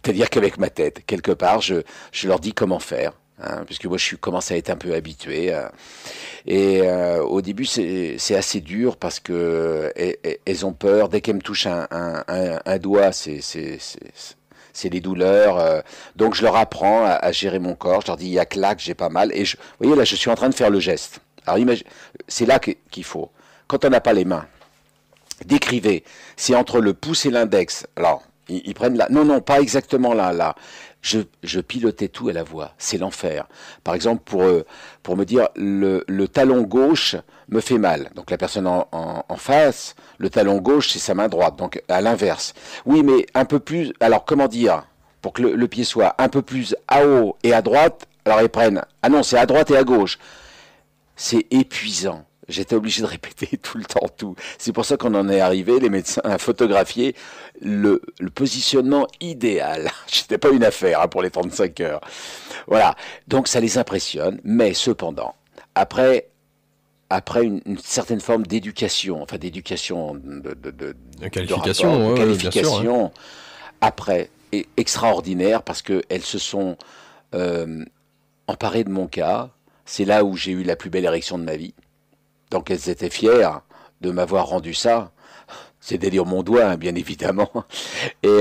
C'est-à-dire qu'avec ma tête, quelque part, je leur dis comment faire. Hein, puisque moi je commence à être un peu habitué. Au début c'est assez dur parce que elles ont peur. Dès qu'elles me touchent un doigt, c'est les douleurs. Donc je leur apprends à gérer mon corps. Je leur dis il y a que là que j'ai pas mal. Vous voyez là je suis en train de faire le geste. Alors c'est là qu'il faut. Quand on n'a pas les mains, décrivez. C'est entre le pouce et l'index. Alors ils prennent là. Non, pas exactement là, là. Je pilotais tout à la voix. C'est l'enfer. Par exemple, pour me dire, le talon gauche me fait mal. Donc la personne en face, le talon gauche, c'est sa main droite. Donc à l'inverse. Oui, mais un peu plus... Alors comment dire? Pour que le pied soit un peu plus à haut et à droite, alors ils prennent... Ah non, c'est à droite et à gauche. C'est épuisant. J'étais obligé de répéter tout le temps tout. C'est pour ça qu'on en est arrivé, les médecins, à photographier le positionnement idéal. C'était pas une affaire hein, pour les 35 heures. Voilà. Donc ça les impressionne, mais cependant, après une certaine forme d'éducation, enfin d'éducation de qualification, rapport, de qualification, bien sûr, hein. Après, extraordinaire parce qu'elles se sont emparées de mon cas. C'est là où j'ai eu la plus belle érection de ma vie. Donc elles étaient fières de m'avoir rendu ça. C'est délire mon doigt, hein, bien évidemment. Et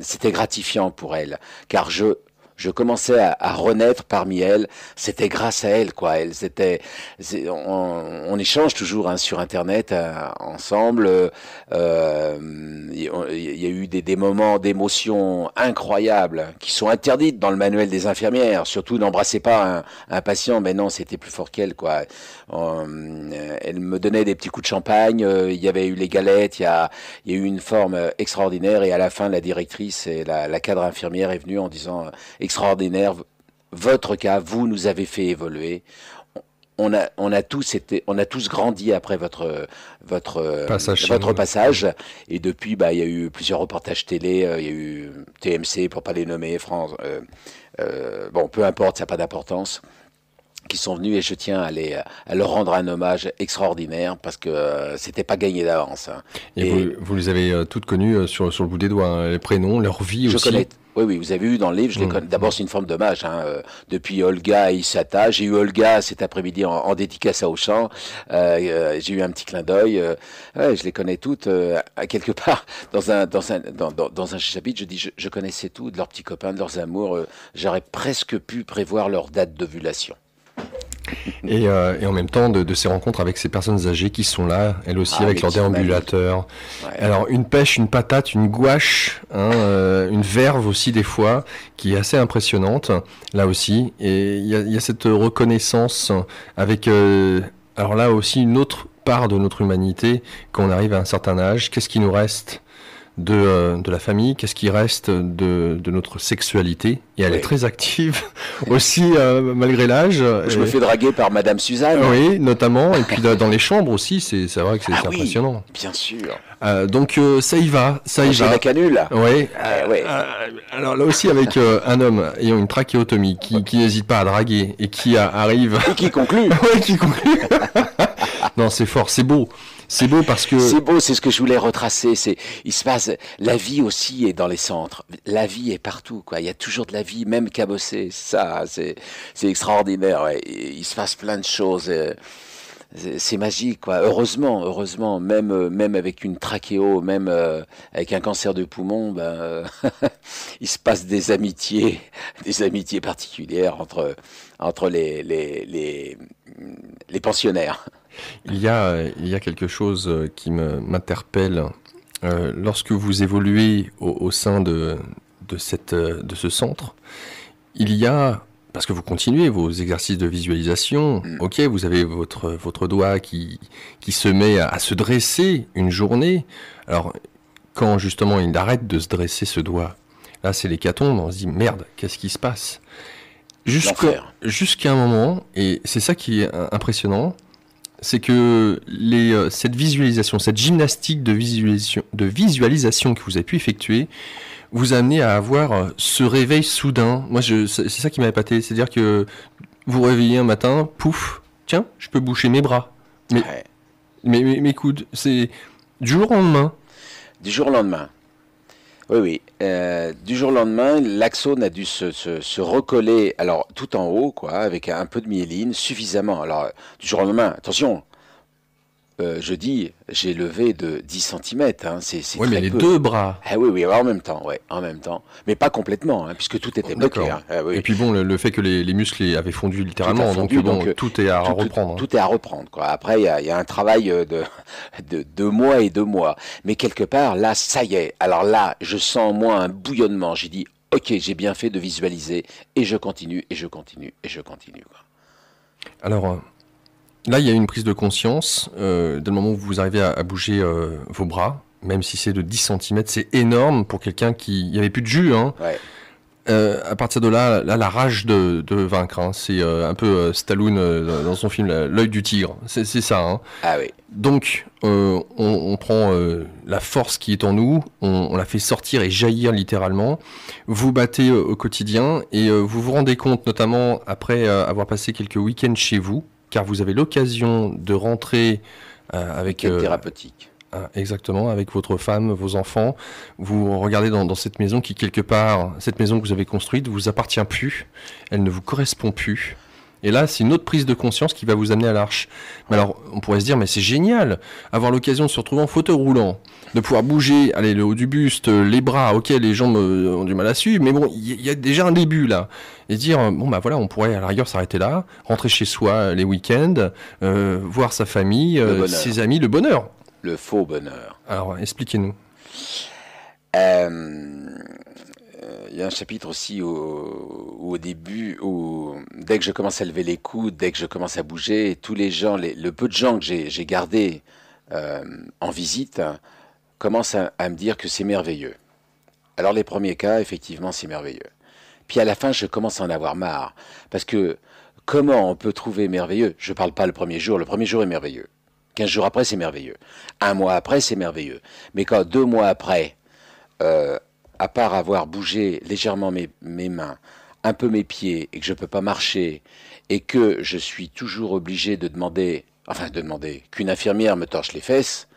c'était gratifiant pour elles, car je commençais à renaître parmi elles. C'était grâce à elles, quoi. On échange toujours hein, sur Internet ensemble. Il y a eu des moments d'émotion incroyables qui sont interdites dans le manuel des infirmières. Surtout, n'embrassez pas un patient. Mais non, c'était plus fort qu'elle, quoi. Elle me donnait des petits coups de champagne. Il y avait eu les galettes. Il y a eu une forme extraordinaire. Et à la fin, la directrice et la cadre infirmière est venue en disant extraordinaire, votre cas, vous nous avez fait évoluer. On a tous grandi après votre passage. Et depuis, il y a eu plusieurs reportages télé. Il y a eu TMC, pour pas les nommer, France. Bon, peu importe, ça n'a pas d'importance. Qui sont venus et je tiens à leur rendre un hommage extraordinaire parce que c'était pas gagné d'avance. Hein. Et vous les avez toutes connues sur le bout des doigts, hein, les prénoms, leur vie aussi. Connais. Oui, vous avez vu dans le livre, je les connais. D'abord, c'est une forme d'hommage. Hein. Depuis Olga et Isata, j'ai eu Olga cet après-midi en dédicace à Auchan. J'ai eu un petit clin d'œil. Je les connais toutes. À quelque part, dans un chapitre, je dis, je connaissais tout de leurs petits copains, de leurs amours. J'aurais presque pu prévoir leur date d'ovulation. Et en même temps de ces rencontres avec ces personnes âgées qui sont là, elles aussi avec leur déambulateur. Ouais. Alors une pêche, une patate, une gouache, hein, une verve aussi des fois, qui est assez impressionnante là aussi. Et il y a cette reconnaissance avec, alors là aussi une autre part de notre humanité quand on arrive à un certain âge. Qu'est-ce qui nous reste de la famille, qu'est-ce qui reste de notre sexualité, et elle est très active aussi malgré l'âge. Je me fais draguer par Madame Suzanne. Oui, notamment, et puis dans les chambres aussi, c'est vrai que c'est impressionnant. Bien sûr. Donc ça y va. J'ai la canule. Oui. Alors là aussi avec un homme ayant une trachéotomie qui n'hésite pas à draguer et qui arrive... Et qui conclut. Oui, qui conclut. Non, c'est fort, c'est beau. C'est beau parce que... C'est beau, c'est ce que je voulais retracer. Il se passe... La vie aussi est dans les centres. La vie est partout, quoi. Il y a toujours de la vie, même cabossée. Ça, c'est extraordinaire. Ouais. Il se passe plein de choses. C'est magique, quoi. Heureusement, même avec une trachéo, même avec un cancer de poumon, il se passe des amitiés particulières entre les pensionnaires. Il y a quelque chose qui m'interpelle lorsque vous évoluez au sein de ce centre. Il y a, parce que vous continuez vos exercices de visualisation, ok, vous avez votre doigt qui se met à se dresser une journée. Alors, quand justement il arrête de se dresser ce doigt, là c'est l'hécatombe, on se dit merde, qu'est-ce qui se passe ? Jusqu'à un moment, et c'est ça qui est impressionnant, c'est que cette visualisation, cette gymnastique de visualisation que vous avez pu effectuer, vous a amené à avoir ce réveil soudain. Moi, c'est ça qui m'a épaté. C'est-à-dire que vous vous réveillez un matin, pouf, tiens, je peux boucher mes bras. Mes coudes. C'est du jour au lendemain. Du jour au lendemain. Oui, oui. Du jour au lendemain, l'axone a dû se recoller, alors tout en haut, quoi, avec un peu de myéline, suffisamment. Alors, du jour au lendemain, attention, je dis, j'ai levé de 10 centimètres, hein, c'est Oui, mais très les peu. deux bras. Ah oui, oui, en même temps, ouais, en même temps. Mais pas complètement, hein, puisque tout était bloqué. D'accord. Hein. Ah Et oui, puis bon, le fait que les muscles avaient fondu tout a littéralement, donc fondu, donc bon, tout est à tout, tout, reprendre, hein. tout est à reprendre, quoi. Après, il y a un travail de mois et de mois. Mais quelque part, là, ça y est. Alors là, je sens en moi un bouillonnement. J'ai dit, ok, j'ai bien fait de visualiser, et je continue, et je continue, et je continue, quoi. Alors, là, il y a une prise de conscience. Dès le moment où vous arrivez à bouger vos bras, même si c'est de 10 centimètres, c'est énorme pour quelqu'un qui... Il n'y avait plus de jus, hein. Ouais. À partir de là, la rage de vaincre, hein. C'est un peu Stallone dans son film L'œil du tigre. C'est ça, hein. Ah oui. Donc, on prend la force qui est en nous, on la fait sortir et jaillir littéralement. Vous battez au quotidien et vous vous rendez compte, notamment après avoir passé quelques week-ends chez vous, car vous avez l'occasion de rentrer avec... Quel thérapeutique. Exactement, avec votre femme, vos enfants. Vous regardez dans cette maison qui, quelque part, cette maison que vous avez construite, vous appartient plus. Elle ne vous correspond plus. Et là, c'est une autre prise de conscience qui va vous amener à l'arche. Mais alors, on pourrait se dire, mais c'est génial, avoir l'occasion de se retrouver en fauteuil roulant, de pouvoir bouger, allez, le haut du buste, les bras, ok, les jambes ont du mal à suivre, mais bon, il y a déjà un début là. Et dire, bon bah voilà, on pourrait à la rigueur s'arrêter là, rentrer chez soi les week-ends, voir sa famille, ses amis, le bonheur. Le faux bonheur. Alors, expliquez-nous. Il y a un chapitre aussi au début où dès que je commence à lever les coudes, dès que je commence à bouger, tous les gens, le peu de gens que j'ai gardés en visite commencent à me dire que c'est merveilleux. Alors les premiers cas, effectivement, c'est merveilleux. Puis à la fin, je commence à en avoir marre. Parce que comment on peut trouver merveilleux? Je ne parle pas le premier jour est merveilleux. 15 jours après, c'est merveilleux. Un mois après, c'est merveilleux. Mais quand 2 mois après, à part avoir bougé légèrement mes mains, un peu mes pieds, et que je ne peux pas marcher, et que je suis toujours obligé de demander, qu'une infirmière me torche les fesses,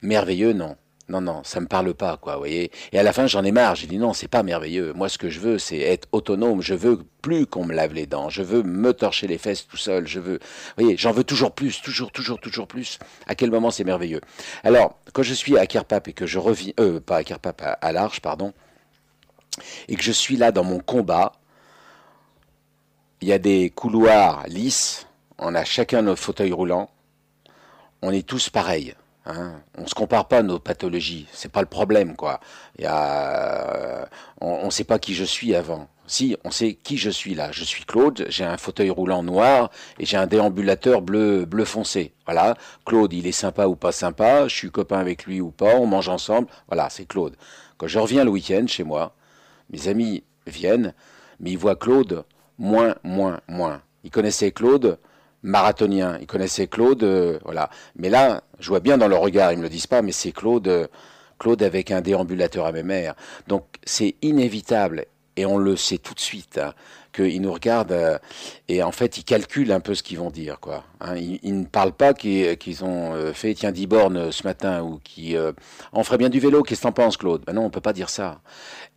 merveilleux, non. Non, non, ça me parle pas, quoi, vous voyez. Et à la fin, j'en ai marre. J'ai dit non, c'est pas merveilleux. Moi, ce que je veux, c'est être autonome. Je veux plus qu'on me lave les dents. Je veux me torcher les fesses tout seul. Je veux, vous voyez, j'en veux toujours plus, toujours plus. À quel moment c'est merveilleux? Alors, quand je suis à Kerpap et que je reviens, pas à Kerpap, à l'Arche, pardon, et que je suis là dans mon combat, il y a des couloirs lisses. On a chacun notre fauteuil roulant. On est tous pareils. Hein, on ne se compare pas à nos pathologies, c'est pas le problème, quoi. On ne sait pas qui je suis avant. Si, on sait qui je suis là. Je suis Claude, j'ai un fauteuil roulant noir et j'ai un déambulateur bleu foncé. Voilà, Claude, il est sympa ou pas sympa, je suis copain avec lui ou pas, on mange ensemble. Voilà, c'est Claude. Quand je reviens le week-end chez moi, mes amis viennent, mais ils voient Claude moins. Ils connaissaient Claude marathonien. Ils connaissaient Claude, voilà. Mais là, je vois bien dans leur regard, ils me le disent pas, mais c'est Claude, Claude avec un déambulateur à mes mères. Donc c'est inévitable, et on le sait tout de suite, hein, qu'ils nous regardent et en fait ils calculent un peu ce qu'ils vont dire, quoi. Hein, ils ne parlent pas qu'ils ont fait tiens 10 bornes ce matin ou qui on ferait bien du vélo. Qu'est-ce que t'en penses, Claude? Ben non, on peut pas dire ça.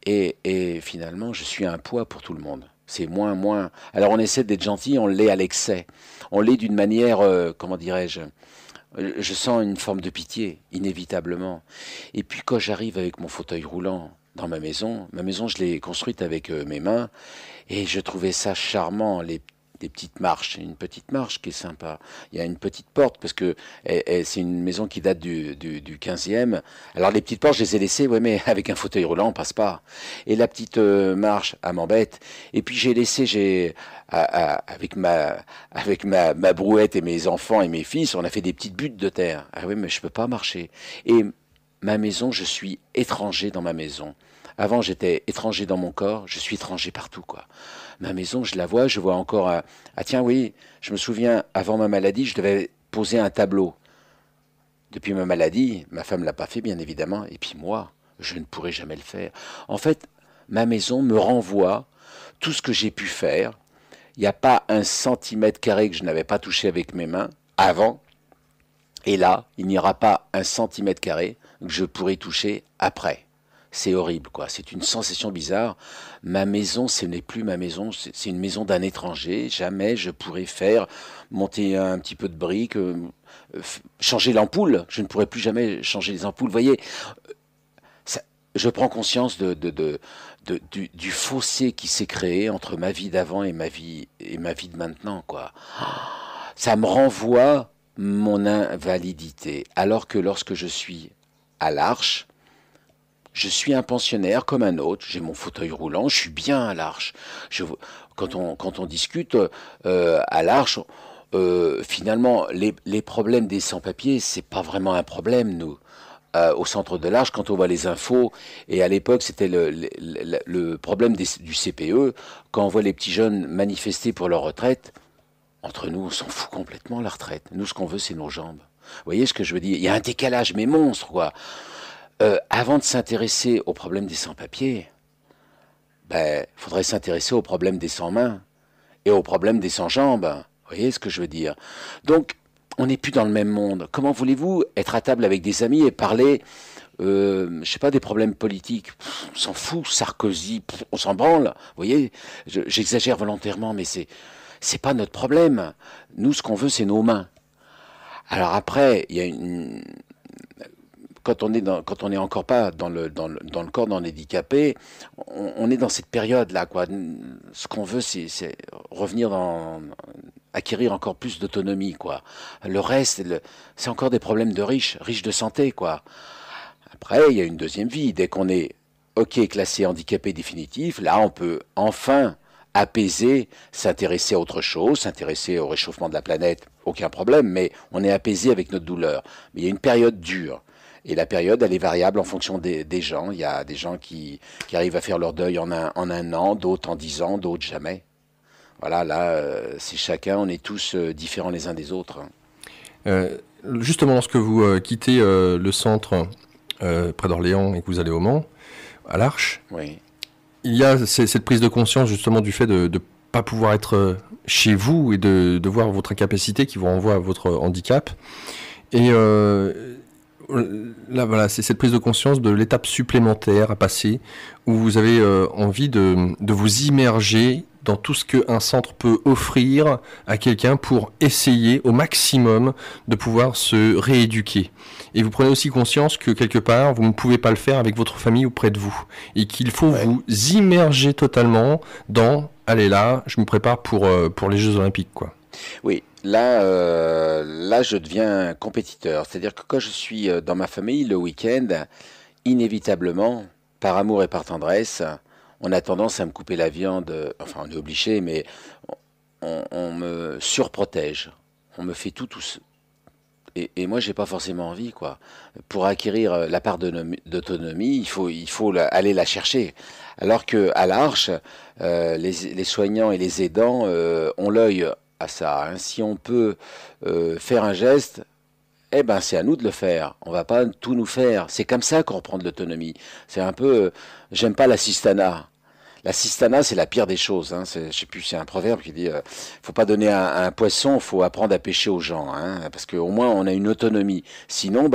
Et finalement, je suis un poids pour tout le monde. C'est moins. Alors on essaie d'être gentil, on l'est à l'excès. On l'est d'une manière, comment dirais-je, je sens une forme de pitié, inévitablement. Et puis quand j'arrive avec mon fauteuil roulant dans ma maison je l'ai construite avec mes mains, et je trouvais ça charmant, des petites marches, une petite marche qui est sympa. Il y a une petite porte, parce que c'est une maison qui date du 15e. Alors les petites portes, je les ai laissées, ouais, mais avec un fauteuil roulant, on passe pas. Et la petite marche, elle m'embête. Et puis avec ma brouette et mes enfants et mes fils, on a fait des petites buttes de terre. Ah oui, mais je peux pas marcher. Et ma maison, je suis étranger dans ma maison. Avant, j'étais étranger dans mon corps, je suis étranger partout, quoi. Ma maison, je la vois, je vois encore un... Ah tiens, oui, je me souviens, avant ma maladie, je devais poser un tableau. Depuis ma maladie, ma femme l'a pas fait, bien évidemment, et puis moi, je ne pourrai jamais le faire. En fait, ma maison me renvoie tout ce que j'ai pu faire. Il n'y a pas un centimètre carré que je n'avais pas touché avec mes mains avant, et là, il n'y aura pas un centimètre carré que je pourrai toucher après. c'est horrible, quoi. C'est une sensation bizarre. Ma maison, ce n'est plus ma maison, c'est une maison d'un étranger. Jamais je pourrais faire monter un petit peu de briques, changer l'ampoule. Je ne pourrais plus jamais changer les ampoules. Vous voyez, ça- je prends conscience du fossé qui s'est créé entre ma vie d'avant et ma vie de maintenant, quoi. Ça me renvoie mon invalidité. Alors que lorsque je suis à l'Arche, je suis un pensionnaire comme un autre, j'ai mon fauteuil roulant, je suis bien à l'Arche. Quand on discute à l'Arche, finalement, les problèmes des sans-papiers, c'est pas vraiment un problème, nous. Au centre de l'Arche, quand on voit les infos, et à l'époque c'était le problème du CPE, quand on voit les petits jeunes manifester pour leur retraite, entre nous, on s'en fout complètement la retraite. Nous, ce qu'on veut, c'est nos jambes. Vous voyez ce que je veux dire? Il y a un décalage, mais monstre, quoi. Avant de s'intéresser au problème des sans-papiers, ben, faudrait s'intéresser au problème des sans-mains et au problème des sans-jambes. Vous voyez ce que je veux dire? Donc, on n'est plus dans le même monde. Comment voulez-vous être à table avec des amis et parler, je sais pas, des problèmes politiques? On s'en fout, Sarkozy, on s'en branle. Vous voyez, j'exagère volontairement, mais c'est pas notre problème. Nous, ce qu'on veut, c'est nos mains. Alors après, il y a quand on est encore pas dans le corps d'un handicapé, on est dans cette période-là, quoi. Ce qu'on veut, c'est revenir acquérir encore plus d'autonomie, quoi. Le reste, c'est encore des problèmes de riches de santé, quoi. Après, il y a une deuxième vie. Dès qu'on est, OK, classé handicapé définitif, là, on peut enfin apaiser, s'intéresser à autre chose, s'intéresser au réchauffement de la planète, aucun problème, mais on est apaisé avec notre douleur. Mais il y a une période dure. Et la période, elle est variable en fonction des gens. Il y a des gens qui arrivent à faire leur deuil en un an, d'autres en 10 ans, d'autres jamais. Voilà, là, c'est chacun, on est tous différents les uns des autres. Justement, lorsque vous quittez le centre près d'Orléans et que vous allez au Mans, à l'Arche, oui. Il y a cette prise de conscience justement du fait de ne pas pouvoir être chez vous et de voir votre incapacité qui vous renvoie à votre handicap. Et là, voilà, c'est cette prise de conscience de l'étape supplémentaire à passer où vous avez envie de vous immerger dans tout ce qu'un centre peut offrir à quelqu'un pour essayer au maximum de pouvoir se rééduquer. Et vous prenez aussi conscience que quelque part, vous ne pouvez pas le faire avec votre famille ou près de vous. Et qu'il faut vous immerger totalement dans « allez là, je me prépare pour les Jeux Olympiques ». Quoi. Oui, là, je deviens compétiteur. C'est-à-dire que quand je suis dans ma famille le week-end, inévitablement, par amour et par tendresse, on a tendance à me couper la viande. Enfin, on est obligé, mais on me surprotège. On me fait tout seul. Et moi, j'ai pas forcément envie, quoi. Pour acquérir la part d'autonomie, il faut aller la chercher. Alors que à l'Arche, les soignants et les aidants ont l'œil à ça. Hein. Si on peut faire un geste, eh ben c'est à nous de le faire. On va pas tout nous faire. C'est comme ça qu'on reprend de l'autonomie. C'est un peu, j'aime pas l'assistanat. L'assistanat, c'est la pire des choses. Hein. Je sais plus, c'est un proverbe qui dit faut pas donner à un poisson, faut apprendre à pêcher aux gens, hein, parce qu'au moins on a une autonomie. Sinon,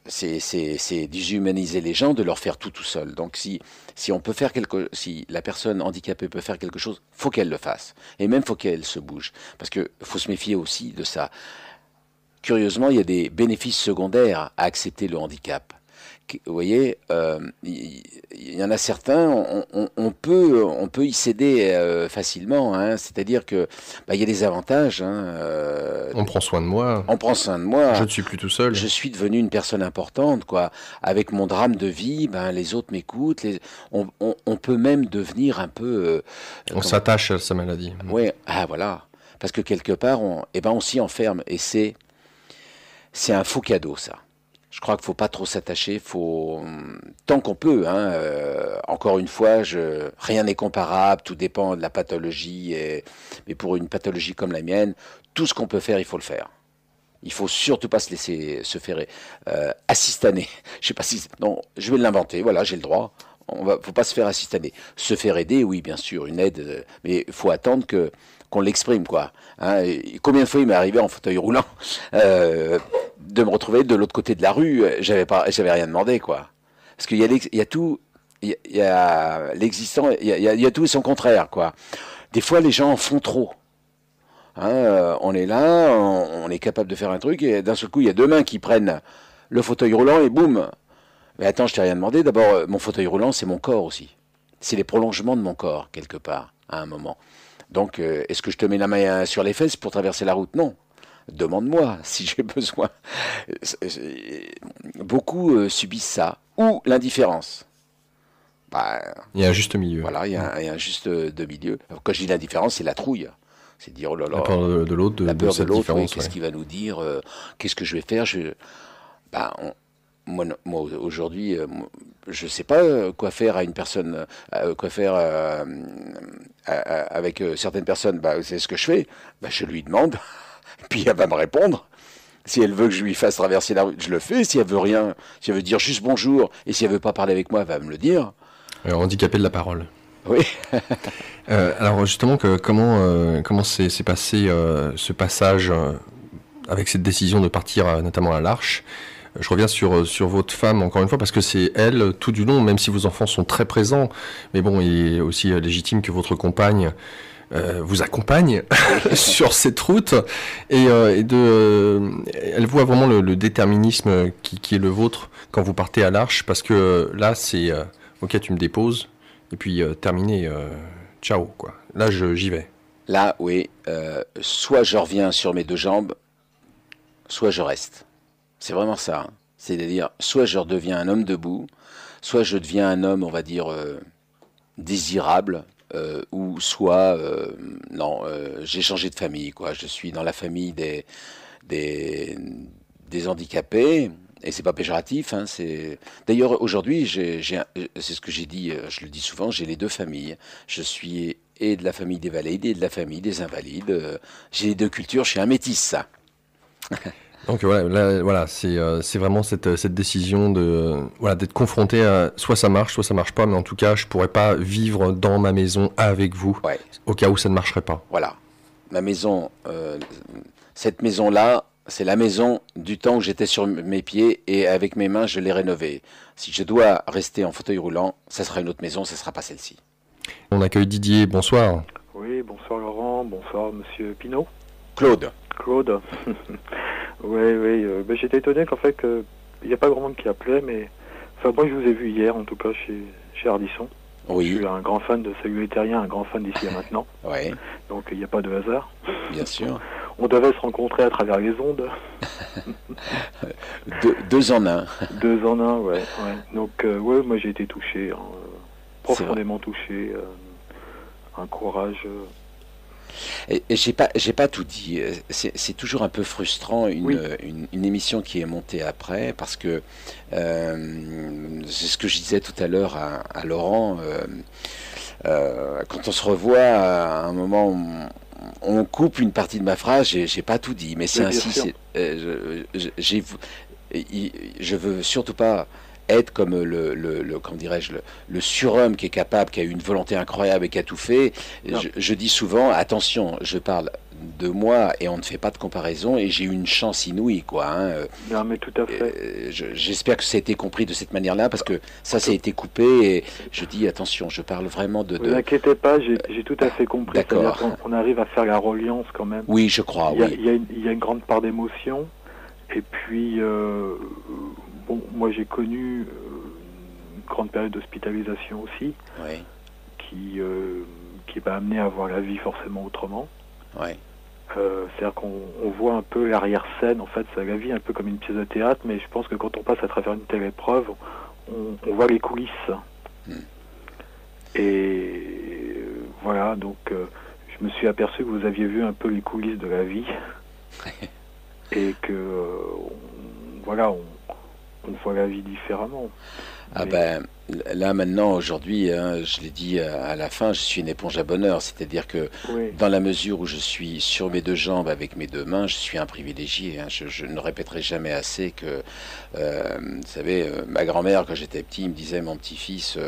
c'est déshumaniser les gens de leur faire tout seul. Donc si si la personne handicapée peut faire quelque chose, faut qu'elle le fasse. Et même faut qu'elle se bouge, parce que faut se méfier aussi de ça. Curieusement, il y a des bénéfices secondaires à accepter le handicap. Vous voyez, il y en a certains, on peut y céder facilement. Hein, c'est-à-dire que il y a des avantages. Hein, on prend soin de moi. On prend soin de moi. Je ne suis plus tout seul. Je suis devenu une personne importante, quoi. Avec mon drame de vie, les autres m'écoutent. On peut même devenir un peu. On s'attache à sa maladie. Oui, voilà. Parce que quelque part, on s'y enferme, et c'est un faux cadeau, ça. Je crois qu'il ne faut pas trop s'attacher, tant qu'on peut. Hein, encore une fois, rien n'est comparable, tout dépend de la pathologie. Mais pour une pathologie comme la mienne, tout ce qu'on peut faire, il faut le faire. Il faut surtout pas se laisser se faire assistaner. Je sais pas si non, je vais l'inventer. Voilà, j'ai le droit. Faut pas se faire assistaner. Se faire aider, oui, bien sûr, une aide, mais il faut attendre qu'on l'exprime, quoi. Hein, combien de fois il m'est arrivé en fauteuil roulant de me retrouver de l'autre côté de la rue, j'avais rien demandé, quoi. Parce qu'il y a, il y a tout, il y a l'existant, il y a tout et son contraire, quoi. Des fois, les gens en font trop. Hein, on est là, on est capable de faire un truc, et d'un seul coup, il y a deux mains qui prennent le fauteuil roulant, et boum. Mais attends, je t'ai rien demandé. D'abord, mon fauteuil roulant, c'est mon corps aussi. C'est les prolongements de mon corps, quelque part, à un moment. Donc, est-ce que je te mets la main sur les fesses pour traverser la route? Non. Demande-moi si j'ai besoin. Beaucoup subissent ça. Ou l'indifférence. Bah, il y a un juste milieu. Voilà, il y a un juste de milieu. Alors, quand je dis l'indifférence, c'est la trouille. C'est dire, oh là là, la peur de l'autre, la peur de l'autre, différence. qu'est-ce qu'il va nous dire, qu'est-ce que je vais faire, bah, moi aujourd'hui, je ne sais pas quoi faire à une personne, quoi faire avec certaines personnes. Bah, c'est ce que je fais. Bah, je lui demande, puis elle va me répondre. Si elle veut que je lui fasse traverser la rue, je le fais. Si elle veut rien, si elle veut dire juste bonjour, et si elle veut pas parler avec moi, elle va me le dire. Handicapé de la parole. Oui. Alors justement, comment s'est passé ce passage avec cette décision de partir notamment à l'Arche? Je reviens sur votre femme encore une fois parce que c'est elle tout du long, même si vos enfants sont très présents. Mais bon, il est aussi légitime que votre compagne vous accompagne sur cette route elle voit vraiment le déterminisme qui est le vôtre quand vous partez à l'Arche, parce que là c'est ok, tu me déposes et puis terminé, ciao quoi. Là j'y vais. Là oui, soit je reviens sur mes deux jambes, soit je reste. C'est vraiment ça. Hein. C'est-à-dire soit je redeviens un homme debout, soit je deviens un homme, on va dire désirable. Ou soit non, j'ai changé de famille, quoi. Je suis dans la famille des handicapés, et c'est pas péjoratif. Hein, d'ailleurs aujourd'hui, c'est ce que j'ai dit, je le dis souvent, j'ai les deux familles. Je suis et de la famille des valides et de la famille des invalides. J'ai les deux cultures, je suis un métis, ça. Donc voilà, c'est vraiment cette décision d'être confronté à soit ça marche pas, mais en tout cas je pourrais pas vivre dans ma maison avec vous, ouais. Au cas où ça ne marcherait pas. Voilà, ma maison, cette maison-là, c'est la maison du temps où j'étais sur mes pieds et avec mes mains je l'ai rénovée. Si je dois rester en fauteuil roulant, ça sera une autre maison, ça sera pas celle-ci. On accueille Didier, bonsoir. Oui, bonsoir Laurent, bonsoir Monsieur Pinault. Claude. Oui, j'étais étonné qu'en fait, il n'y a pas grand monde qui appelait, mais enfin, moi je vous ai vu hier, en tout cas chez Ardisson. Oui. Je suis un grand fan de Salut les Terriens, un grand fan d'ici et maintenant. Oui. Donc il n'y a pas de hasard. Bien sûr. On devait se rencontrer à travers les ondes. deux en un. Deux en un, ouais. Donc moi j'ai été touché, profondément touché. Un courage... Et j'ai pas tout dit. C'est toujours un peu frustrant une émission qui est montée après, parce que c'est ce que je disais tout à l'heure à Laurent. Quand on se revoit, à un moment, on coupe une partie de ma phrase. J'ai pas tout dit, mais c'est ainsi. Je veux surtout pas être comme comment dirais-je, le surhomme qui est capable, qui a une volonté incroyable et qui a tout fait. Je dis souvent, attention, je parle de moi et on ne fait pas de comparaison, et j'ai eu une chance inouïe, quoi. Hein. Non, mais tout à fait. J'espère que ça a été compris de cette manière-là, parce que ça a été coupé, et je dis, attention, je parle vraiment de... Ne vous inquiétez pas, j'ai tout à fait compris. D'accord. On arrive à faire la reliance quand même. Oui, je crois, il y a une grande part d'émotion, et puis... Bon, moi j'ai connu une grande période d'hospitalisation aussi, oui. qui m'a amené à voir la vie forcément autrement. Oui. C'est-à-dire qu'on voit un peu l'arrière-scène, en fait, c'est la vie un peu comme une pièce de théâtre, mais je pense que quand on passe à travers une telle épreuve, on voit les coulisses. Et voilà, donc je me suis aperçu que vous aviez vu un peu les coulisses de la vie, et que on voit la vie différemment. Ah ben, Là maintenant, aujourd'hui, hein, je l'ai dit à la fin, je suis une éponge à bonheur. C'est-à-dire que Oui, dans la mesure où je suis sur mes deux jambes avec mes deux mains, je suis un privilégié, hein. Je ne répéterai jamais assez que, vous savez, ma grand-mère, quand j'étais petit, me disait, mon petit-fils,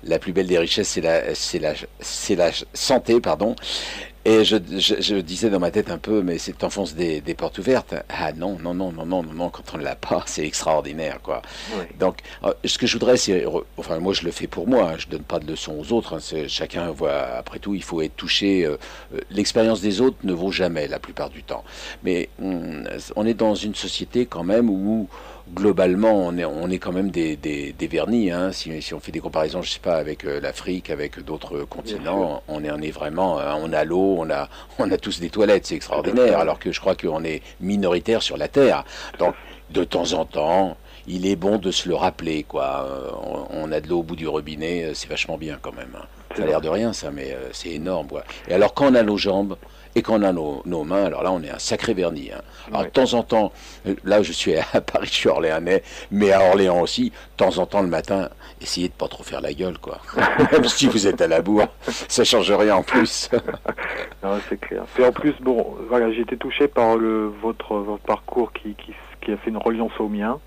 la plus belle des richesses, c'est la santé, pardon. Et je disais dans ma tête un peu, mais c'est t'enfonces des portes ouvertes. Ah non, non, non, non, non, non, non, quand on ne l'a pas, c'est extraordinaire, quoi. oui, Donc, ce que je voudrais, c'est, enfin, moi, je le fais pour moi, hein, je donne pas de leçons aux autres, hein, chacun voit, après tout, il faut être touché. L'expérience des autres ne vaut jamais, la plupart du temps. Mais on est dans une société, quand même, où, globalement, on est quand même des vernis, hein. Si on fait des comparaisons, je sais pas, avec l'Afrique, avec d'autres bien sûr. continents, on est vraiment, hein, on a l'eau, on a tous des toilettes, c'est Tout à extraordinaire, fait, alors que je crois qu'on est minoritaire sur la Terre. tout à Donc, fait. de temps en temps, il est bon de se le rappeler, quoi. On a de l'eau au bout du robinet, c'est vachement bien quand même, hein. Ça C'est a l'air vrai. de rien, ça, mais c'est énorme, quoi. Et alors, quand on a nos jambes et quand on a nos mains, alors là, on est un sacré vernis, hein. Alors, de Ouais. temps en temps, là, je suis à Paris, je suis orléanais, mais à Orléans aussi, de temps en temps, le matin, essayez de pas trop faire la gueule, quoi. Même si vous êtes à la bourre, ça change rien en plus. Non, c'est clair. Et en plus, bon, voilà, j'ai été touché par votre parcours qui a fait une reliance au mien.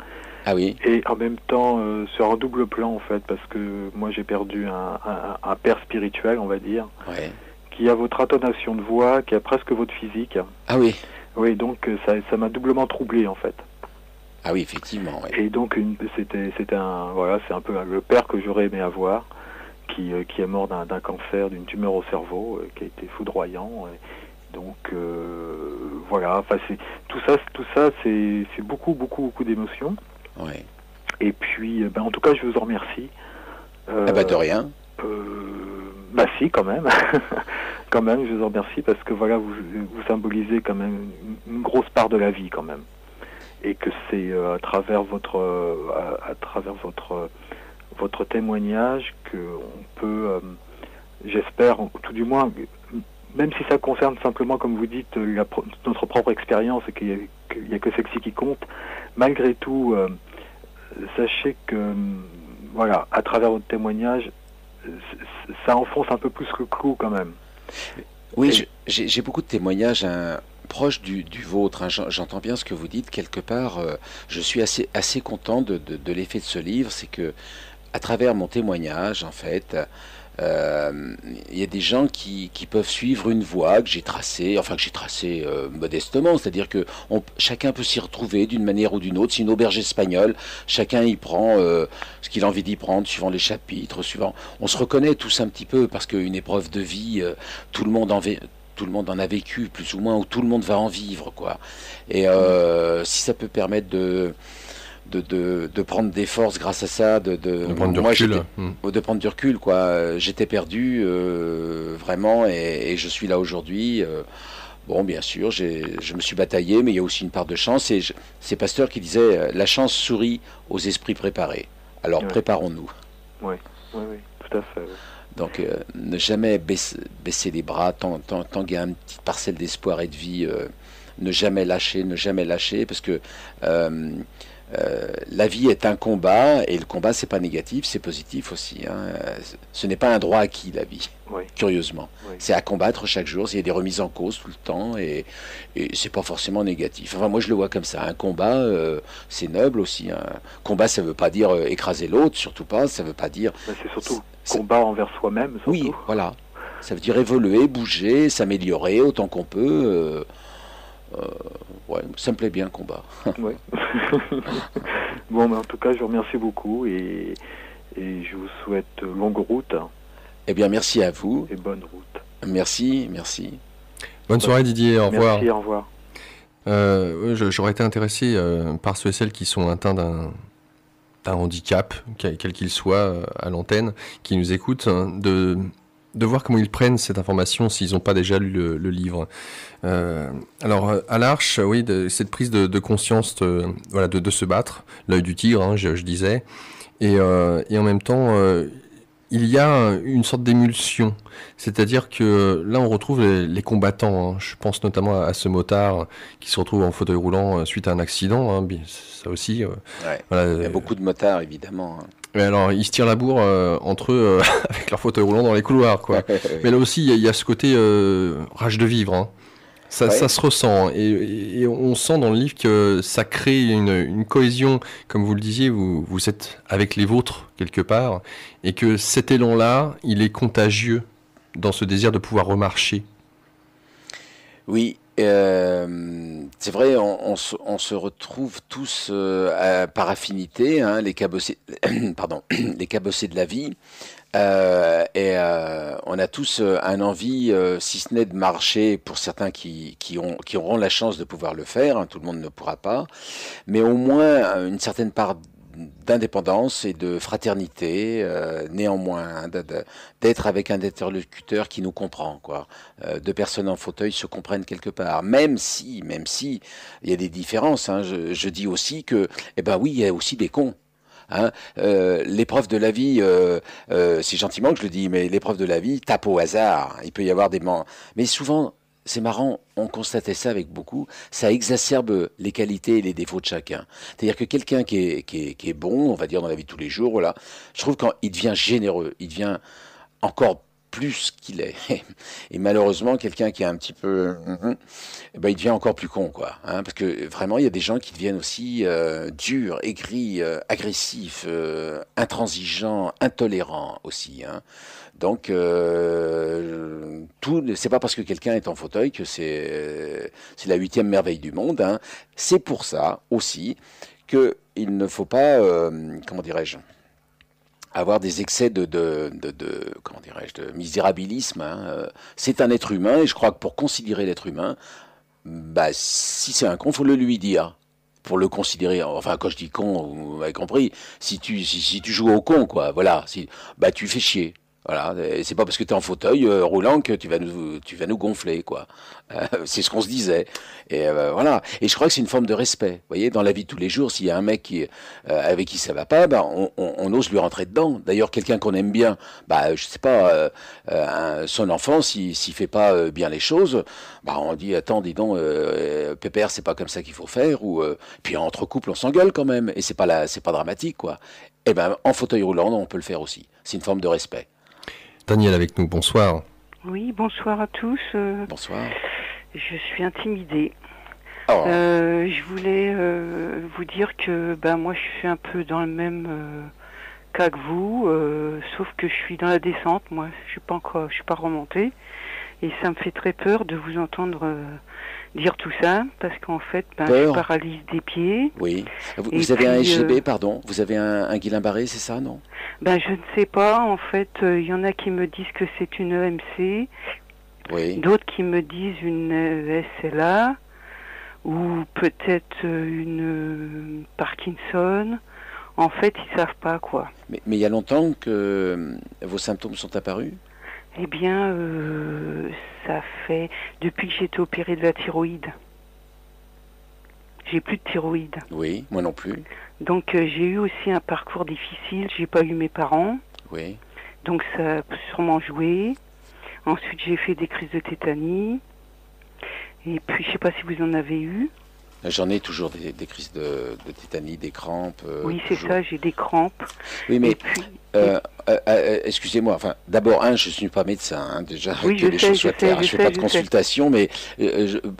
Ah oui, Et en même temps, sur un double plan, en fait, parce que moi, j'ai perdu un père spirituel, on va dire, ouais. qui a votre intonation de voix, qui a presque votre physique. Ah oui, Oui, donc ça m'a doublement troublé, en fait. ah oui, effectivement, ouais. Et donc, c'était voilà, c'est un peu le père que j'aurais aimé avoir, qui est mort d'un cancer, d'une tumeur au cerveau, qui a été foudroyant. Donc voilà, enfin tout ça, c'est beaucoup, beaucoup, beaucoup d'émotions. Ouais. Et puis, ben, en tout cas, je vous en remercie. Ah bah de rien. Bah si, quand même. Quand même, je vous en remercie parce que voilà, vous symbolisez quand même une grosse part de la vie quand même. Et que c'est à travers votre témoignage que on peut, j'espère, tout du moins, même si ça concerne simplement, comme vous dites, notre propre expérience et qu'il y a que celle-ci qui compte, malgré tout, sachez que, voilà, à travers votre témoignage, ça enfonce un peu plus le clou quand même. Oui, Et- j'ai beaucoup de témoignages, hein, proches du vôtre, hein. J'entends bien ce que vous dites. Quelque part, je suis assez content de l'effet de ce livre. C'est que, à travers mon témoignage, en fait, euh, il y a des gens qui peuvent suivre une voie que j'ai tracée modestement. C'est-à-dire que chacun peut s'y retrouver d'une manière ou d'une autre. C'est une auberge espagnole. Chacun y prend ce qu'il a envie d'y prendre, suivant les chapitres, suivant. On se reconnaît tous un petit peu parce qu'une épreuve de vie, tout le monde tout le monde en a vécu plus ou moins, ou tout le monde va en vivre, quoi. Et si ça peut permettre de prendre des forces grâce à ça, De prendre du moi recul. de prendre du recul, quoi. J'étais perdu vraiment, et je suis là aujourd'hui. Bon, bien sûr, je me suis bataillé, mais il y a aussi une part de chance. Et c'est Pasteur qui disait la chance sourit aux esprits préparés. Alors Ouais. préparons-nous. Oui, oui, oui, tout à fait. Oui. Donc ne jamais baisser les bras tant qu'il y a une petite parcelle d'espoir et de vie. Ne jamais lâcher, parce que la vie est un combat, et le combat, c'est pas négatif, c'est positif aussi, hein. Ce n'est pas un droit acquis, la vie, Oui, curieusement. oui. C'est à combattre chaque jour, il y a des remises en cause tout le temps, et c'est pas forcément négatif. Enfin, moi, je le vois comme ça. Un combat, c'est noble aussi. Un combat, ça veut pas dire écraser l'autre, surtout pas. Ça veut pas dire... Mais c'est surtout c'est- combat envers soi-même, surtout. Oui, voilà. Ça veut dire évoluer, bouger, s'améliorer autant qu'on peut. Ouais, ça me plaît bien, le combat. Oui. Bon, mais en tout cas, je vous remercie beaucoup et je vous souhaite longue route Eh bien, merci à vous. et bonne route. Merci. Bonne soirée Didier, au revoir. Merci, au revoir. J'aurais été intéressé par ceux et celles qui sont atteints d'un handicap, quel qu'il soit, à l'antenne, qui nous écoutent, hein, de voir comment ils prennent cette information s'ils n'ont pas déjà lu le livre. Alors, à l'Arche, oui, cette prise de conscience voilà, de se battre, l'œil du tigre, hein, je disais, et en même temps, il y a une sorte d'émulsion. C'est-à-dire que là, on retrouve les combattants, hein. Je pense notamment à ce motard qui se retrouve en fauteuil roulant suite à un accident, hein. Ça aussi, Ouais. voilà, Il y a beaucoup de motards, évidemment, hein. Mais alors, ils se tirent la bourre entre eux avec leur fauteuil roulant dans les couloirs, quoi. Mais là aussi, il y a ce côté rage de vivre, hein. Ça se ressent. Et on sent dans le livre que ça crée une cohésion. Comme vous le disiez, vous êtes avec les vôtres, quelque part. Et que cet élan-là, il est contagieux dans ce désir de pouvoir remarcher. Oui, c'est vrai, on se retrouve tous par affinité, hein, les cabossés, pardon, les cabossés de la vie. On a tous un envie, si ce n'est de marcher, pour certains qui auront la chance de pouvoir le faire, hein, tout le monde ne pourra pas, mais au moins une certaine part d'indépendance et de fraternité, néanmoins, hein, d'être avec un interlocuteur qui nous comprend, quoi. Deux personnes en fauteuil se comprennent quelque part, même si il y a des différences, hein. Je dis aussi que, eh ben oui, il y a aussi des cons. Hein, l'épreuve de la vie, c'est gentiment que je le dis, mais l'épreuve de la vie tape au hasard. Il peut y avoir mais souvent, c'est marrant, on constatait ça avec beaucoup, ça exacerbe les qualités et les défauts de chacun. C'est-à-dire que quelqu'un qui est bon, on va dire dans la vie de tous les jours, voilà, je trouve quand il devient généreux, il devient encore plus qu'il est. Et malheureusement, quelqu'un qui est un petit peu, eh ben, il devient encore plus con, quoi. Hein, parce que vraiment, il y a des gens qui deviennent aussi durs, aigris, agressifs, intransigeants, intolérants aussi. Hein. Donc, c'est pas parce que quelqu'un est en fauteuil que c'est la 8e merveille du monde. Hein. C'est pour ça aussi que il ne faut pas, comment dirais-je, avoir des excès comment dirais-je, de misérabilisme. Hein. C'est un être humain et je crois que pour considérer l'être humain, bah, si c'est un con, faut le lui dire. Pour le considérer, enfin, quand je dis con, vous m'avez compris, si tu joues au con, quoi, voilà, bah, tu fais chier. Voilà, et c'est pas parce que tu es en fauteuil roulant que tu vas nous gonfler, quoi. C'est ce qu'on se disait. Et voilà. Et je crois que c'est une forme de respect. Vous voyez, dans la vie de tous les jours, s'il y a un mec avec qui ça va pas, bah, on ose lui rentrer dedans. D'ailleurs, quelqu'un qu'on aime bien, bah, je sais pas, son enfant, s'il fait pas bien les choses, bah, on dit, attends, dis donc, Pépère, c'est pas comme ça qu'il faut faire. Ou puis entre couples, on s'engueule quand même. Et c'est pas dramatique, quoi. Et ben, en fauteuil roulant, on peut le faire aussi. C'est une forme de respect. Daniel avec nous, bonsoir. Oui, bonsoir à tous. Bonsoir. Je suis intimidée. Oh. Je voulais vous dire que moi je suis un peu dans le même cas que vous, sauf que je suis dans la descente. Moi, je suis pas remontée, et ça me fait très peur de vous entendre dire tout ça, parce qu'en fait, je paralyse des pieds. Oui. Vous avez un SGB, pardon. Vous avez un Guillain-Barré, c'est ça, non? Je ne sais pas. En fait, il y en a qui me disent que c'est une EMC. Oui. D'autres qui me disent une SLA, ou peut-être une Parkinson. En fait, ils savent pas, quoi. Mais il y a longtemps que vos symptômes sont apparus? Eh bien, ça fait depuis que j'ai été opérée de la thyroïde. J'ai plus de thyroïde. Oui, moi non plus. Donc j'ai eu aussi un parcours difficile. J'ai pas eu mes parents. Oui. Donc ça a sûrement joué. Ensuite, j'ai fait des crises de tétanie. Et puis, je sais pas si vous en avez eu. J'en ai toujours des crises de tétanie, des crampes. Oui, c'est ça, j'ai des crampes. Oui, mais excusez-moi. Enfin, d'abord, je suis pas médecin, hein, déjà, oui, que les choses soient claires. Je fais pas de consultation, mais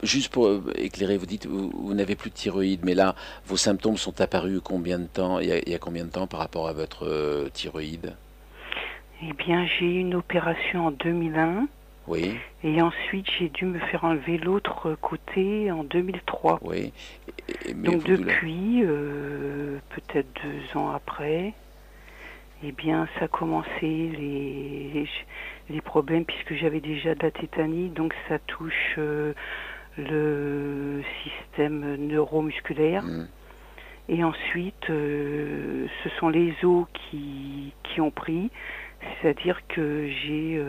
juste pour éclairer, vous dites, vous n'avez plus de thyroïde, mais là, vos symptômes sont apparus combien de temps? Il y a combien de temps par rapport à votre thyroïde? Eh bien, j'ai eu une opération en 2001. Oui. Et ensuite, j'ai dû me faire enlever l'autre côté en 2003. Oui. Donc depuis, peut-être 2 ans après, eh bien, ça a commencé les problèmes, puisque j'avais déjà de la tétanie, donc ça touche le système neuromusculaire. Et ensuite, ce sont les os qui ont pris, c'est-à-dire que j'ai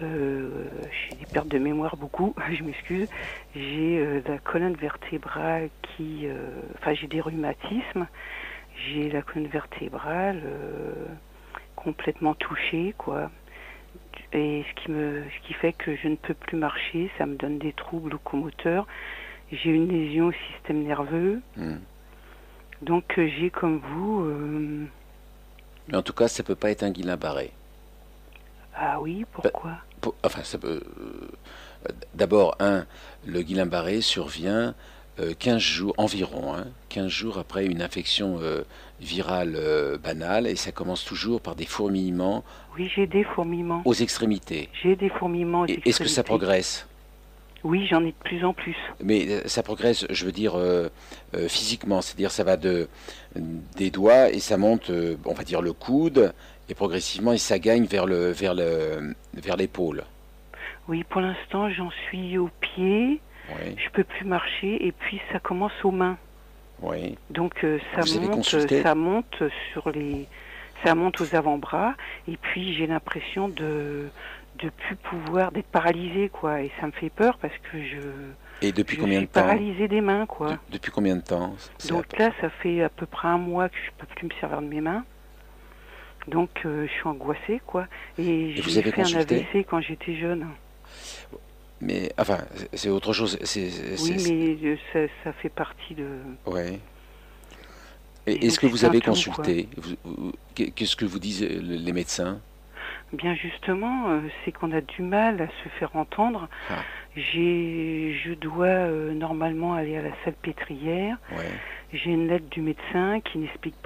des pertes de mémoire beaucoup, je m'excuse. J'ai la colonne vertébrale j'ai des rhumatismes. J'ai la colonne vertébrale complètement touchée, quoi. Et ce qui fait que je ne peux plus marcher, ça me donne des troubles locomoteurs. J'ai une lésion au système nerveux. Donc j'ai comme vous Mais en tout cas, ça peut pas être un Guillain-Barré. Ah oui, pourquoi? Enfin, ça peut. D'abord, le Guillain-Barré survient 15 jours environ, 15 jours après une infection virale banale, et ça commence toujours par des fourmillements. Oui, j'ai des fourmillements. Aux extrémités. J'ai des fourmillements aux extrémités. Est-ce que ça progresse? Oui, j'en ai de plus en plus. Mais ça progresse, je veux dire, physiquement, c'est-à-dire ça va des doigts et ça monte, on va dire, le coude, et progressivement, et ça gagne vers l'épaule. Oui, pour l'instant, j'en suis au pied. Oui. Je peux plus marcher, et puis ça commence aux mains. Oui. Donc ça monte aux avant-bras, et puis j'ai l'impression de plus pouvoir, d'être paralysée, quoi, et ça me fait peur parce que Et depuis combien de temps? Paralysée des mains, quoi. Depuis combien de temps? Donc là, ça fait à peu près un mois que je peux plus me servir de mes mains. Donc je suis angoissée, quoi. Et j'ai fait un AVC quand j'étais jeune. Mais enfin, c'est autre chose. Oui, mais ça fait partie de. Ouais. Et est-ce que vous avez consulté? Qu'est-ce que vous disent les médecins? Bien justement, c'est qu'on a du mal à se faire entendre. Ah. Je dois normalement aller à la salpêtrière. Ouais. J'ai une lettre du médecin qui n'explique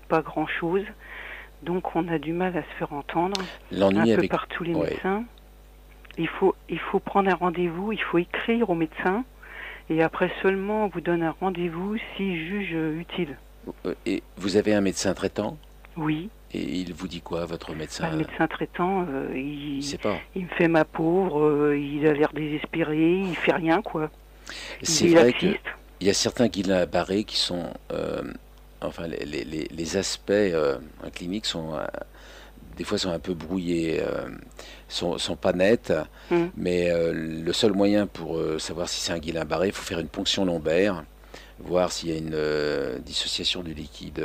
pas grand-chose. Donc on a du mal à se faire entendre. L'ennui un peu par tous les médecins. Il faut prendre un rendez-vous, il faut écrire au médecin. Et après seulement on vous donne un rendez-vous s'il juge utile. Et vous avez un médecin traitant? Oui. Et il vous dit quoi, votre médecin? Le médecin traitant, il me fait ma pauvre, il a l'air désespéré, il fait rien, quoi. C'est vrai qu'il y a certains Guillain-Barré qui sont... enfin, les aspects cliniques sont... des fois sont un peu brouillés, sont pas nets, mais le seul moyen pour savoir si c'est un Guillain-Barré, il faut faire une ponction lombaire, voir s'il y a une dissociation du liquide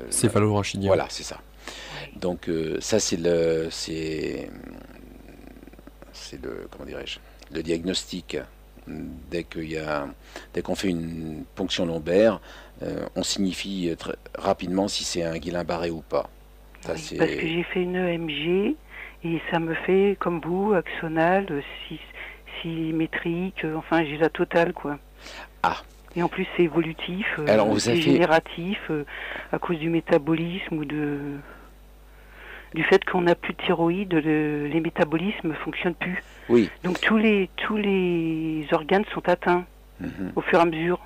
céphalorachidien. Voilà, c'est ça. Donc ça c'est comment dirais-je, le diagnostic. Dès qu'on fait une ponction lombaire, on signifie très rapidement si c'est un Guillain-Barré ou pas. Ça, oui, parce que j'ai fait une EMG et ça me fait comme vous, axonal, symétrique, enfin j'ai la totale, quoi. Ah. Et en plus c'est évolutif, c'est génératif, à cause du métabolisme ou du fait qu'on n'a plus de thyroïde, les métabolismes ne fonctionnent plus. Oui. Donc tous les organes sont atteints au fur et à mesure.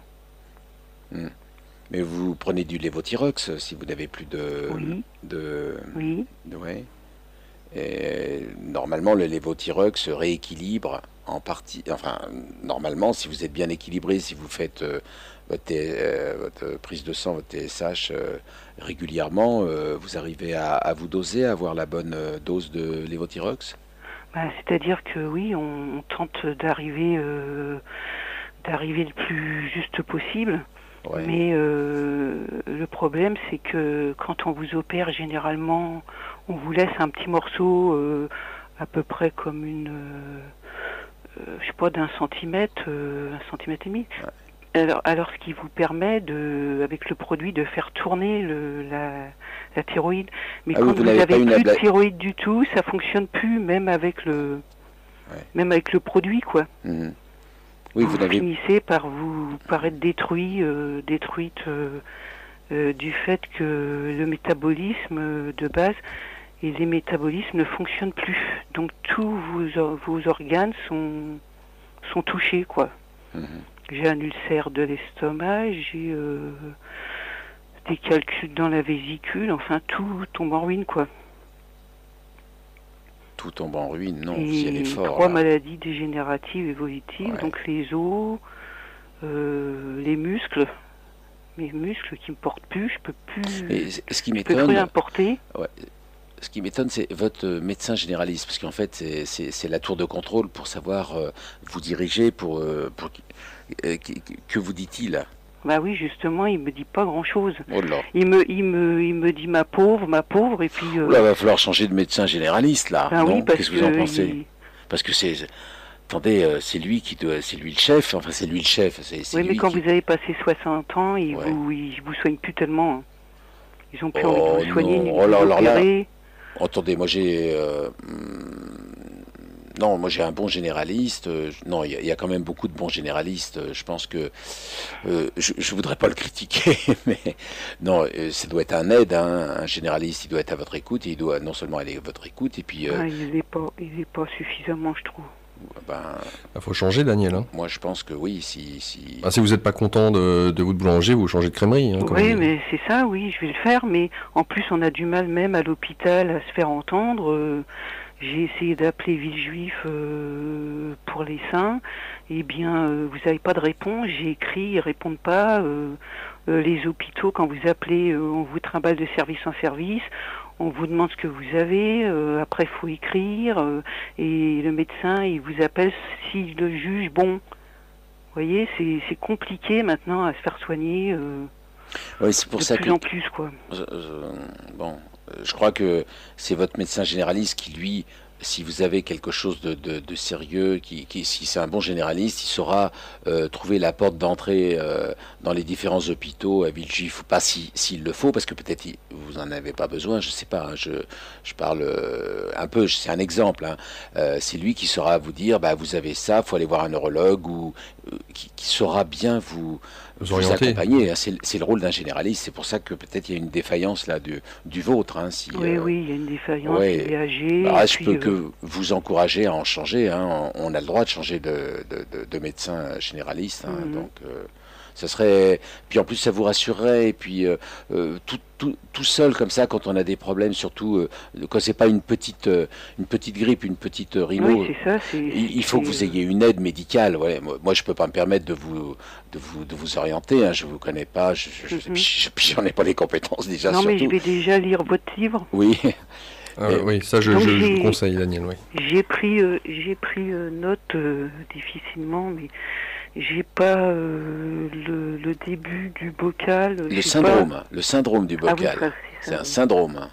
Mais vous prenez du lévothyrox si vous n'avez plus de... Oui. Ouais. Et normalement, le lévothyrox rééquilibre en partie. Enfin, normalement, si vous êtes bien équilibré, si vous faites votre prise de sang, votre TSH régulièrement, vous arrivez à vous doser, à avoir la bonne dose de lévothyrox? C'est-à-dire que oui, on tente d'arriver le plus juste possible. Ouais. Mais le problème, c'est que quand on vous opère, généralement, on vous laisse un petit morceau à peu près comme je sais pas, d'un centimètre, 1,5 centimètre. Ouais. Alors, ce qui vous permet, avec le produit, de faire tourner la thyroïde. Mais quand vous n'avez plus de thyroïde du tout, ça fonctionne plus, même avec le produit, quoi. Oui, vous finissez par être détruite du fait que le métabolisme de base et les métabolismes ne fonctionnent plus. Donc tous vos organes sont touchés, quoi. J'ai un ulcère de l'estomac, j'ai des calculs dans la vésicule, enfin tout tombe en ruine, quoi. Tout tombe en ruine, non, vous y allez fort. 3 maladies dégénératives évolutives, donc les os, les muscles, mes muscles qui me portent plus, je peux plus. Ce qui m'étonne, peux plus importer. Ouais. Ce qui m'étonne, c'est votre médecin généraliste, parce qu'en fait, c'est la tour de contrôle pour savoir vous diriger, que vous dit-il? Bah oui, justement, il me dit pas grand-chose. Oh là. Il me dit ma pauvre, et puis... Là, va falloir changer de médecin généraliste, là, ben non? Oui, qu'est-ce que vous en pensez? Parce que attendez, c'est lui le chef, enfin c'est lui le chef. Oui, mais quand vous avez passé 60 ans, il vous soigne plus tellement. ils ont plus envie de vous soigner, ni de Oh vous là là là. opérer. Attendez, non, moi j'ai un bon généraliste. Non, il y a quand même beaucoup de bons généralistes. Je pense que je voudrais pas le critiquer, mais non, ça doit être un aide, hein. Un généraliste, il doit être à votre écoute. Et il doit non seulement aller à votre écoute, et puis Ah, il est pas suffisamment, je trouve. ben, Il faut changer, Daniel. Hein. moi je pense que oui, si Si vous n'êtes pas content de votre boulanger, vous changez de crèmerie. Hein, comme on Oui, dit. mais c'est ça, oui, je vais le faire, mais en plus on a du mal même à l'hôpital à se faire entendre. J'ai essayé d'appeler Villejuif pour les seins, eh bien vous n'avez pas de réponse, j'ai écrit, ils répondent pas. Les hôpitaux, quand vous appelez, on vous trimballe de service en service, on vous demande ce que vous avez, après il faut écrire, et le médecin il vous appelle s'il le juge bon. Vous voyez, c'est compliqué maintenant à se faire soigner oui, c'est pour de ça plus que en plus, quoi. bon, je crois que c'est votre médecin généraliste qui, lui, si vous avez quelque chose de sérieux, si c'est un bon généraliste, il saura trouver la porte d'entrée dans les différents hôpitaux à Villejuif ou pas, s'il le faut, parce que peut-être vous en avez pas besoin, je sais pas, hein, je parle un peu, c'est un exemple, hein. C'est lui qui saura vous dire, bah, vous avez ça, faut aller voir un neurologue, ou qui saura bien vous orienter. accompagner, hein. C'est le rôle d'un généraliste, c'est pour ça que peut-être il y a une défaillance là du vôtre, hein, si, Oui, il y a une défaillance, ouais. il est âgé. Bah, et je puis, peux que vous encourager à en changer, hein. On a le droit de changer de médecin généraliste, hein. Donc ça serait, puis en plus ça vous rassurerait, et puis tout seul comme ça, quand on a des problèmes, surtout quand c'est pas une petite grippe, une petite rhino, oui, c'est ça. il faut que vous ayez une aide médicale. Ouais. Moi je peux pas me permettre de vous orienter, hein. Je vous connais pas, puis j'en ai pas les compétences déjà. Non, mais surtout. je vais déjà lire votre livre. Oui. Oui, ça je vous conseille, Daniel. Oui. J'ai pris note difficilement, mais j'ai pas le début du bocal. Le syndrome du bocal. Ah oui, c'est un syndrome.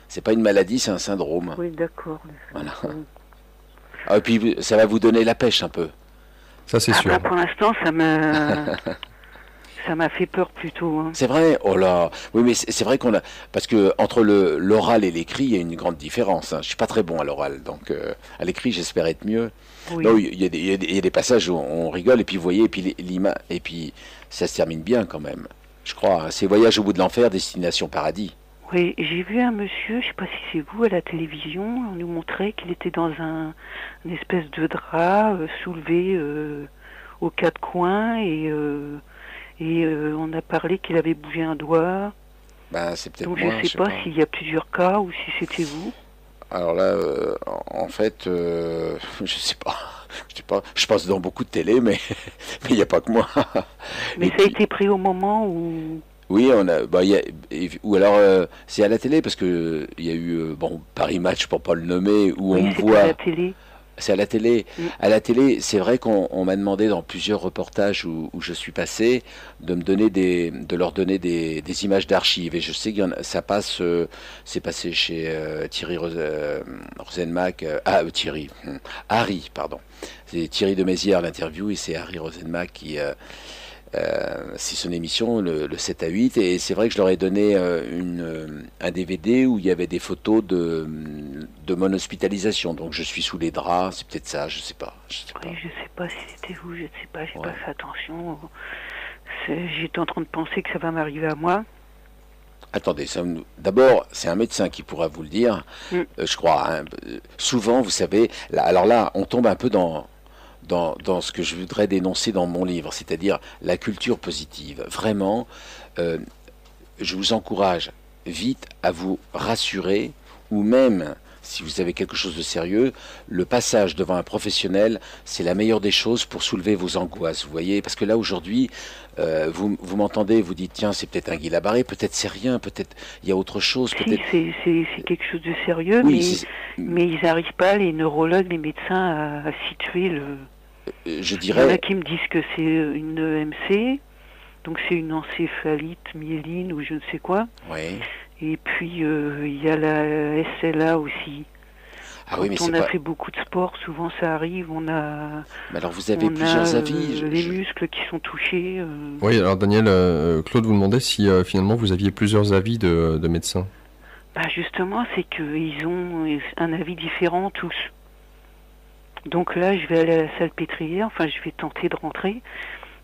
C'est pas une maladie, c'est un syndrome. Oui, d'accord. Voilà. Ah, et puis ça va vous donner la pêche un peu. Ça c'est sûr. Bah, pour l'instant, ça m'a fait peur plutôt. Hein. C'est vrai, oh là, oui, mais c'est vrai qu'on a, parce que entre l'oral et l'écrit, il y a une grande différence, hein. Je suis pas très bon à l'oral, donc à l'écrit, j'espère être mieux. Oui. Non, il y a des passages où on rigole, et puis vous voyez, et puis et puis ça se termine bien quand même. Je crois, hein. C'est Voyage au bout de l'enfer, destination paradis. Oui, j'ai vu un monsieur, je sais pas si c'est vous, à la télévision, on nous montrait qu'il était dans une espèce de drap soulevé aux quatre coins, et on a parlé qu'il avait bougé un doigt. Ben, c'est peut-être Donc moi, je sais pas s'il y a plusieurs cas ou si c'était vous. Alors là, en fait, je sais pas. Je passe dans beaucoup de télé, mais il n'y a pas que moi. Mais Et ça a puis, été pris au moment où... oui, ou alors c'est à la télé parce que il y a eu Paris Match pour pas le nommer où Oui, on me c'était voit. à la télé. C'est à la télé. Mm. À la télé, c'est vrai qu'on m'a demandé dans plusieurs reportages où je suis passé de leur donner des images d'archives. Et je sais que ça passe, c'est passé chez Thierry Rosenmack, Harry, pardon. C'est Thierry de Mézières l'interview et c'est Harry Rosenmack qui, c'est son émission, le 7 à 8, et c'est vrai que je leur ai donné un DVD où il y avait des photos de mon hospitalisation. Donc je suis sous les draps, c'est peut-être ça, je sais pas. Oui, je sais pas si c'était vous, je ne sais pas, j'ai Ouais. pas fait attention. J'étais en train de penser que ça va m'arriver à moi. Attendez, d'abord, c'est un médecin qui pourra vous le dire, Mm. je crois, hein. Souvent, vous savez, alors là, on tombe un peu dans ce que je voudrais dénoncer dans mon livre, c'est-à-dire la culture positive. Vraiment, je vous encourage vite à vous rassurer, ou même, si vous avez quelque chose de sérieux, le passage devant un professionnel, c'est la meilleure des choses pour soulever vos angoisses, vous voyez. Parce que là, aujourd'hui, vous m'entendez, vous dites, tiens, c'est peut-être un Guy-Labarré, peut-être c'est rien, peut-être il y a autre chose, Si, peut-être... c'est quelque chose de sérieux, Oui, mais ils n'arrivent pas, les neurologues, les médecins, à situer le... je Il y en a dirais... qui me disent que c'est une EMC, donc c'est une encéphalite myéline ou je ne sais quoi. Oui. Et puis il y a la SLA aussi. Ah oui, mais on a fait beaucoup de sport, souvent ça arrive, on a... Mais alors vous avez plusieurs avis. Les muscles qui sont touchés. Oui, alors Daniel, Claude vous demandait si finalement vous aviez plusieurs avis de médecins. Bah justement, c'est qu'ils ont un avis différent tous. Donc là, je vais aller à la salpêtrière, enfin je vais tenter de rentrer,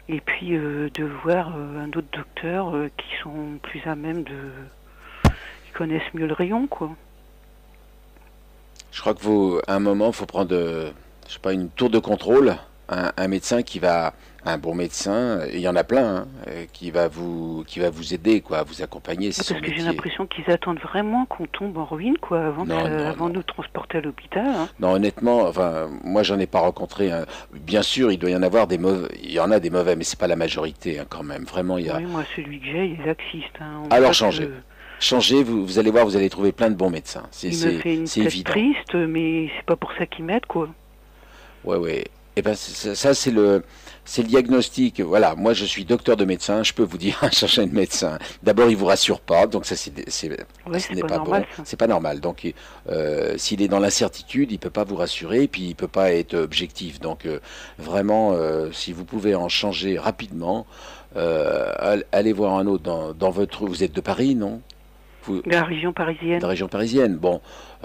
et puis de voir un autre docteur qui sont plus à même qui connaissent mieux le rayon, quoi. Je crois à un moment, il faut prendre, je sais pas, une tour de contrôle, un médecin un bon médecin, il y en a plein, hein, qui va vous aider, quoi, à vous accompagner. C'est son métier. Parce que j'ai l'impression qu'ils attendent vraiment qu'on tombe en ruine, quoi, avant de nous transporter à l'hôpital. Hein. Non, honnêtement, enfin, moi j'en ai pas rencontré. Bien sûr, il doit y en avoir des mauvais, il y en a des mauvais, mais c'est pas la majorité, hein, quand même. Vraiment, il y a. Oui, moi celui que j'ai, il est laxiste. Hein. Alors changez. Changez, vous allez voir, vous allez trouver plein de bons médecins. Il me fait une tête triste, mais c'est pas pour ça qu'ils m'aident, quoi. Ouais. Et ben ça c'est le diagnostic. Voilà, moi je suis docteur de médecin, je peux vous dire, cherchez un médecin. D'abord, il vous rassure pas, donc ça ce n'est pas normal, bon. C'est pas normal. Donc s'il est dans l'incertitude, il peut pas vous rassurer, et puis il peut pas être objectif. Donc vraiment, si vous pouvez en changer rapidement, allez voir un autre dans votre. Vous êtes de Paris, non? La région parisienne. La région parisienne. Bon,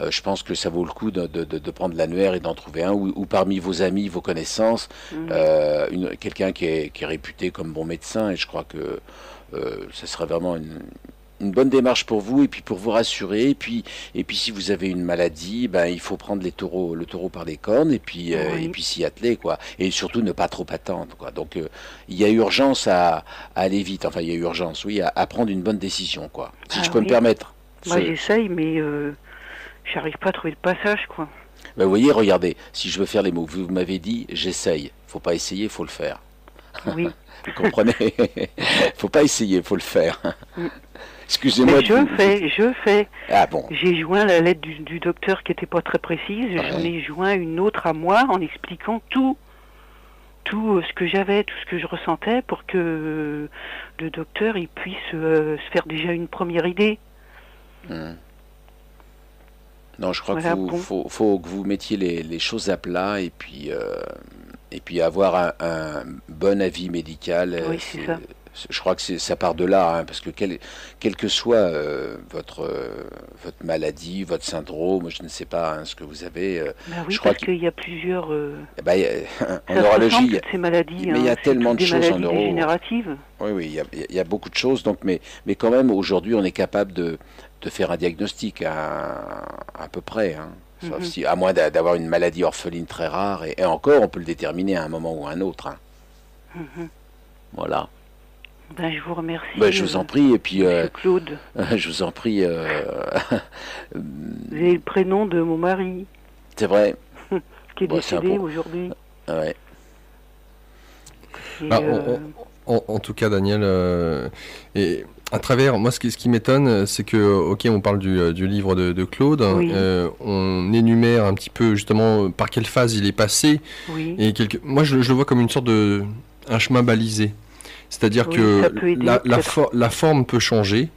je pense que ça vaut le coup de prendre l'annuaire et d'en trouver un, ou parmi vos amis, vos connaissances, quelqu'un qui est réputé comme bon médecin, et je crois que ça serait vraiment une bonne démarche pour vous, et puis pour vous rassurer, et puis si vous avez une maladie, ben il faut prendre le taureau par les cornes, et puis s'y atteler, quoi, et surtout ne pas trop attendre, quoi. Donc il y a urgence à aller vite, enfin il y a urgence, oui, à prendre une bonne décision, quoi, si je peux me permettre. Moi j'essaye, mais j'arrive pas à trouver le passage, quoi. Ben, vous voyez, regardez, si je veux faire les mots, vous m'avez dit j'essaye, faut pas essayer, faut le faire. Oui. Vous comprenez? Faut pas essayer, faut le faire. Excusez-moi. Je fais. Ah bon. J'ai joint la lettre du docteur qui n'était pas très précise. Ouais. J'en ai joint une autre à moi en expliquant tout ce que j'avais, tout ce que je ressentais, pour que le docteur il puisse se faire déjà une première idée. Non, je crois qu'il faut que vous mettiez les choses à plat, et puis avoir un bon avis médical. Oui, c'est ça. Je crois que ça part de là, hein, parce que quel que soit votre maladie, votre syndrome, je ne sais pas, hein, ce que vous avez. Oui, je crois qu'il y a plusieurs. En neurologie, ces maladies, mais il y a tellement de choses en neuro. Dégénératives. Oui, il y a beaucoup de choses. Donc, mais quand même, aujourd'hui, on est capable de faire un diagnostic à peu près. Hein. Sauf si, à moins d'avoir une maladie orpheline très rare, et encore, on peut le déterminer à un moment ou à un autre. Hein. Voilà. Ben, je vous remercie. Je vous en prie, et puis Claude. Je vous en prie. Vous avez le prénom de mon mari. C'est vrai. Qui est décédé aujourd'hui. Ouais. Et, en tout cas, Daniel, et à travers, moi, ce qui m'étonne, c'est que, ok, on parle du livre de Claude, oui. On énumère un petit peu justement par quelle phase il est passé. Oui. Et moi, je le vois comme une sorte un chemin balisé. C'est-à-dire que la forme peut changer,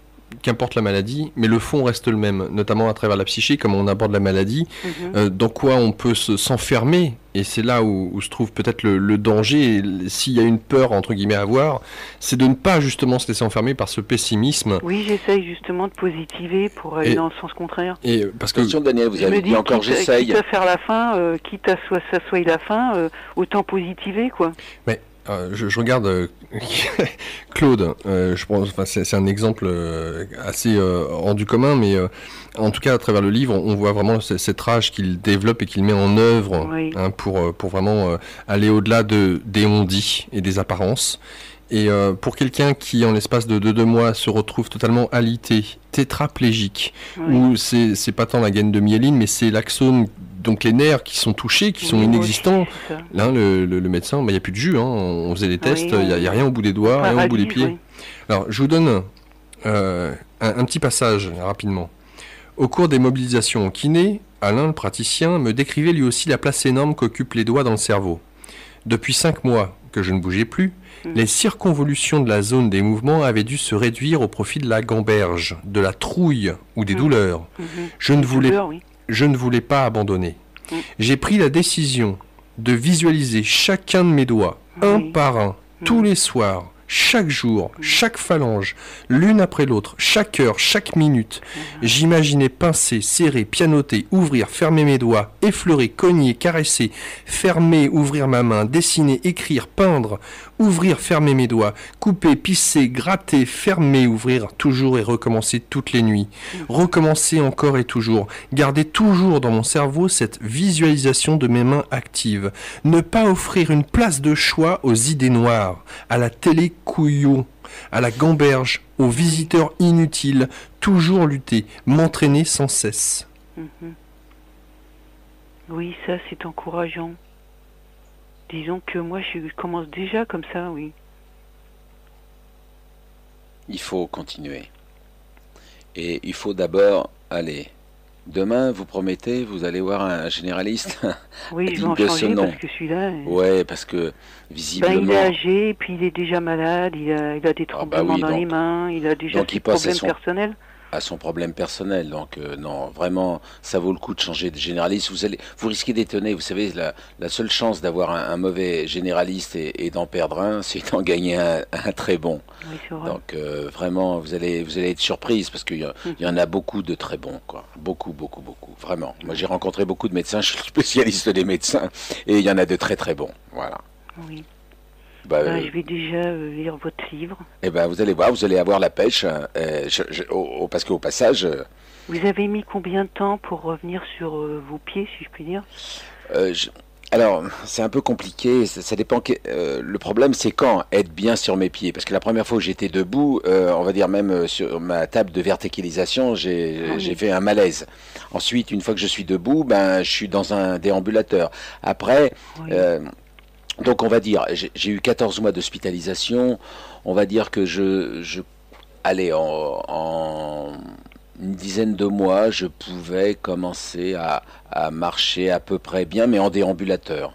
qu'importe la maladie, mais le fond reste le même, notamment à travers la psyché, comme on aborde la maladie, dans quoi on peut s'enfermer, et c'est là où se trouve peut-être le danger, et s'il y a une peur, entre guillemets, à avoir, c'est de ne pas justement se laisser enfermer par ce pessimisme. Oui, j'essaye justement de positiver pour aller dans le sens contraire. Et parce que Daniel, vous avez dit encore j'essaye. Quitte à faire la fin, quitte à ça soit la fin, autant positiver, quoi. Mais je regarde Claude, je pense, enfin, c'est un exemple assez hors du commun, mais en tout cas à travers le livre, on voit vraiment cette rage qu'il développe et qu'il met en œuvre, hein, pour vraiment aller au-delà des on-dit et des apparences. Et pour quelqu'un qui, en l'espace de 2 mois, se retrouve totalement alité, tétraplégique, où c'est pas tant la gaine de myéline, mais c'est l'axone, donc les nerfs qui sont touchés, qui sont inexistants. Là, le médecin, il n'y a plus de jus, hein, on faisait des tests, il n'y a rien au bout des doigts, rien au bout des pieds. Oui. Alors, je vous donne un petit passage, rapidement. Au cours des mobilisations au kiné, Alain, le praticien, me décrivait lui aussi la place énorme qu'occupent les doigts dans le cerveau. Depuis 5 mois que je ne bougeais plus, les circonvolutions de la zone des mouvements avaient dû se réduire au profit de la gamberge, de la trouille ou des douleurs. Je ne voulais je ne voulais pas abandonner. J'ai pris la décision de visualiser chacun de mes doigts, un par un, tous les soirs, chaque jour, chaque phalange, l'une après l'autre, chaque heure, chaque minute. J'imaginais pincer, serrer, pianoter, ouvrir, fermer mes doigts, effleurer, cogner, caresser, fermer, ouvrir ma main, dessiner, écrire, peindre, ouvrir, fermer mes doigts, couper, pisser, gratter, fermer, ouvrir, toujours et recommencer toutes les nuits. Recommencer encore et toujours. Garder toujours dans mon cerveau cette visualisation de mes mains actives. Ne pas offrir une place de choix aux idées noires, à la télé couillon, à la gamberge, aux visiteurs inutiles, toujours lutter, m'entraîner sans cesse. Oui, ça c'est encourageant. Disons que moi je commence déjà comme ça, oui. Il faut continuer. Et il faut d'abord aller. Demain, vous promettez, vous allez voir un généraliste. Oui, je vais en changer parce que celui-là... Ouais, parce que visiblement... il est âgé, puis il est déjà malade, il a des tremblements dans les mains, il a déjà des problèmes personnels. À son problème personnel, donc non, vraiment, ça vaut le coup de changer de généraliste. Vous risquez d'étonner. Vous savez, la seule chance d'avoir un mauvais généraliste et d'en perdre un, c'est d'en gagner un très bon. Oui, c'est vrai. Donc vraiment, vous allez être surprise parce qu'il y en a beaucoup de très bons, quoi. Beaucoup, vraiment. Moi, j'ai rencontré beaucoup de médecins. Je suis spécialiste des médecins et il y en a de très très bons. Voilà. Oui. Je vais déjà lire votre livre. Eh ben, vous allez voir, vous allez avoir la pêche, parce qu'au passage... Vous avez mis combien de temps pour revenir sur vos pieds, si je puis dire? Alors, c'est un peu compliqué, ça dépend. Le problème, c'est quand être bien sur mes pieds. Parce que la première fois où j'étais debout, on va dire même sur ma table de verticalisation, j'ai fait un malaise. Ensuite, une fois que je suis debout, je suis dans un déambulateur. Après... donc on va dire, j'ai eu 14 mois d'hospitalisation, on va dire que allez, en une dizaine de mois, je pouvais commencer à marcher à peu près bien, mais en déambulateur.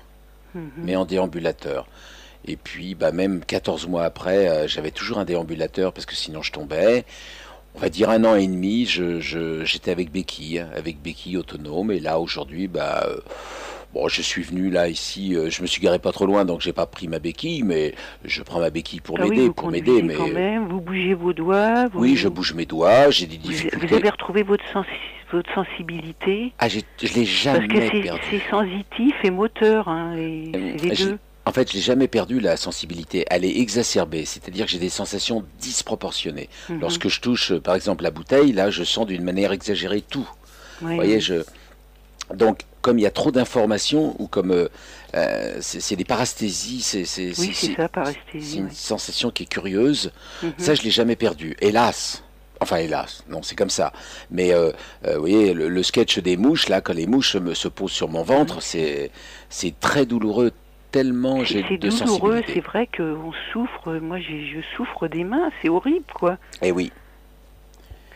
Et puis, même 14 mois après, j'avais toujours un déambulateur, parce que sinon je tombais. On va dire 1 an et demi, j'étais avec béquille autonome, et là aujourd'hui, bon, je suis venu là, ici, je me suis garé pas trop loin, donc j'ai pas pris ma béquille, mais je prends ma béquille pour m'aider. Mais quand même, vous bougez vos doigts. Oui, je bouge mes doigts, j'ai des difficultés. Vous avez retrouvé votre sensibilité. Ah, je l'ai jamais perdu. Parce que c'est sensitif et moteur, c'est les deux. En fait, je l'ai jamais perdu, la sensibilité. Elle est exacerbée, c'est-à-dire que j'ai des sensations disproportionnées. Lorsque je touche, par exemple, la bouteille, là, je sens d'une manière exagérée tout. Vous voyez, donc, comme il y a trop d'informations, ou comme c'est des parasthésies, c'est ça, parasthésie. C'est une sensation qui est curieuse. Ça, je l'ai jamais perdu. Hélas. Enfin, hélas, non, c'est comme ça. Mais, vous voyez, le sketch des mouches, là, quand les mouches se posent sur mon ventre, c'est très douloureux, tellement j'ai de sensibilité. C'est douloureux, c'est vrai qu'on souffre. Moi, je souffre des mains, c'est horrible, quoi. Eh oui.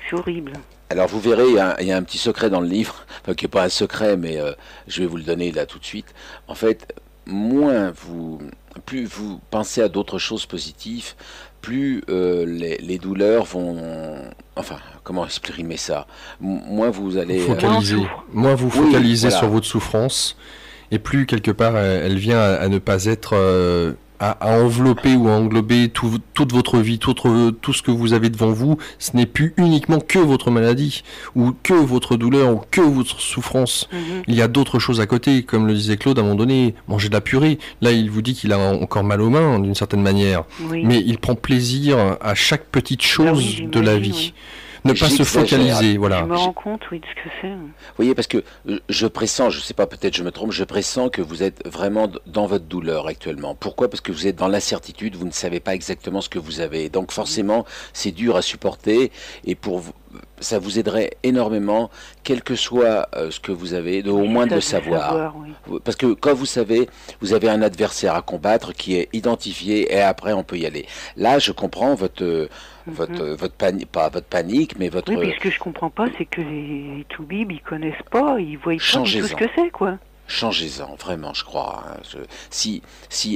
C'est horrible. Alors vous verrez, il y a un petit secret dans le livre, enfin, qui n'est pas un secret, mais je vais vous le donner là tout de suite. En fait, plus vous pensez à d'autres choses positives, plus les douleurs vont... Enfin, comment exprimer ça? Moins vous allez... Moins vous focalisez sur votre souffrance, et plus quelque part elle vient à ne pas être... à envelopper ou à englober toute votre vie, tout ce que vous avez devant vous. Ce n'est plus uniquement que votre maladie, ou que votre douleur, ou que votre souffrance. Il y a d'autres choses à côté, comme le disait Claude à un moment donné, manger de la purée. Là, il vous dit qu'il a encore mal aux mains, d'une certaine manière. Mais il prend plaisir à chaque petite chose de la vie. Ne pas se focaliser, voilà. Je me rends compte, de ce que c'est. Vous voyez, parce que je pressens, je sais pas, peut-être je me trompe, je pressens que vous êtes vraiment dans votre douleur actuellement. Pourquoi? Parce que vous êtes dans l'incertitude, vous ne savez pas exactement ce que vous avez. Donc forcément, c'est dur à supporter, et pour vous, ça vous aiderait énormément, quel que soit ce que vous avez, au moins de le savoir. Parce que quand vous savez, vous avez un adversaire à combattre qui est identifié, et après on peut y aller. Là, je comprends votre panique, pas votre panique, mais votre... Oui, mais ce que je comprends pas, c'est que les toubibs, ils connaissent pas, ils voient pas du tout ce que c'est, quoi. Changez-en, vraiment, je crois. Si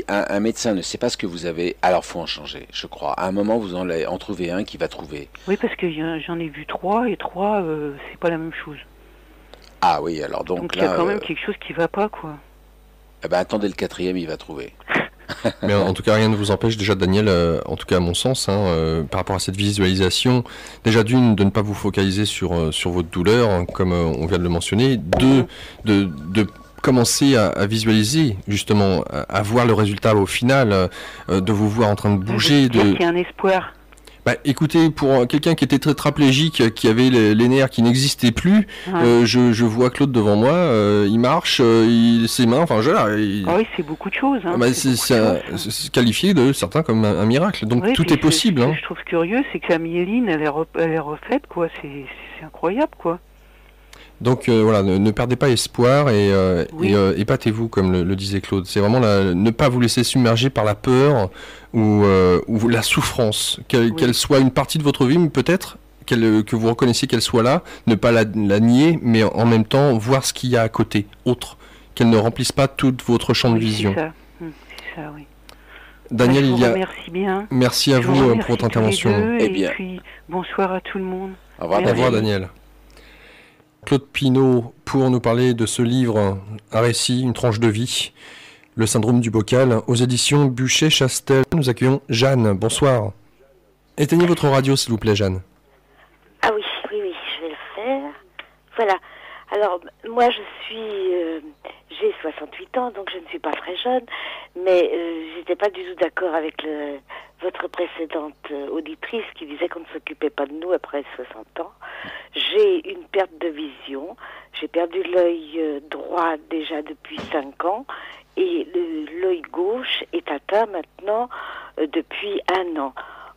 un médecin ne sait pas ce que vous avez, alors faut en changer, je crois. À un moment, vous en trouvez un qui va trouver. Oui, parce que j'en ai vu 3, et 3, c'est pas la même chose. Ah oui, alors Donc il y là, a quand même quelque chose qui va pas, quoi. eh ben, attendez le 4e, il va trouver. Mais en tout cas, rien ne vous empêche déjà, Daniel, en tout cas à mon sens, par rapport à cette visualisation, déjà d'une, de ne pas vous focaliser sur votre douleur, hein, comme on vient de le mentionner, deux, de commencer à visualiser, justement, à voir le résultat au final, de vous voir en train de bouger. Qu'il y a un espoir. Bah, écoutez, pour quelqu'un qui était tétraplégique, qui avait les nerfs qui n'existaient plus, je vois Claude devant moi, il marche, ses mains, enfin, Ah oui, c'est beaucoup de choses. Hein, c'est qualifié de certains comme un miracle. Donc tout est possible. Ce que je trouve curieux, c'est que la myéline, elle est refaite, quoi. C'est incroyable, quoi. Donc voilà, ne perdez pas espoir et épatez-vous, comme le disait Claude. C'est vraiment ne pas vous laisser submerger par la peur ou la souffrance, qu'elle soit une partie de votre vie, mais peut-être que vous reconnaissiez qu'elle soit là, ne pas la nier, mais en même temps voir ce qu'il y a à côté, autre, qu'elle ne remplisse pas tout votre champ de vision. C'est ça, oui. Daniel, Merci bien. Merci à vous pour votre intervention. Et puis bonsoir à tout le monde. Au revoir, Daniel. Claude Pinault pour nous parler de ce livre, un récit, une tranche de vie, Le syndrome du bocal, aux éditions Buchet-Chastel. Nous accueillons Jeanne. Bonsoir. Éteignez votre radio, s'il vous plaît, Jeanne. Ah oui, je vais le faire. Voilà. Alors, moi, j'ai 68 ans, donc je ne suis pas très jeune, mais j'étais pas du tout d'accord avec votre précédente auditrice qui disait qu'on ne s'occupait pas de nous après 60 ans. J'ai une perte de vision. J'ai perdu l'œil droit déjà depuis 5 ans et l'œil gauche est atteint maintenant depuis 1 an.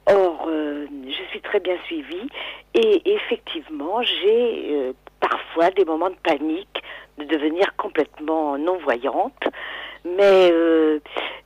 Or, je suis très bien suivie et effectivement, j'ai parfois des moments de panique, de devenir complètement non-voyante. Mais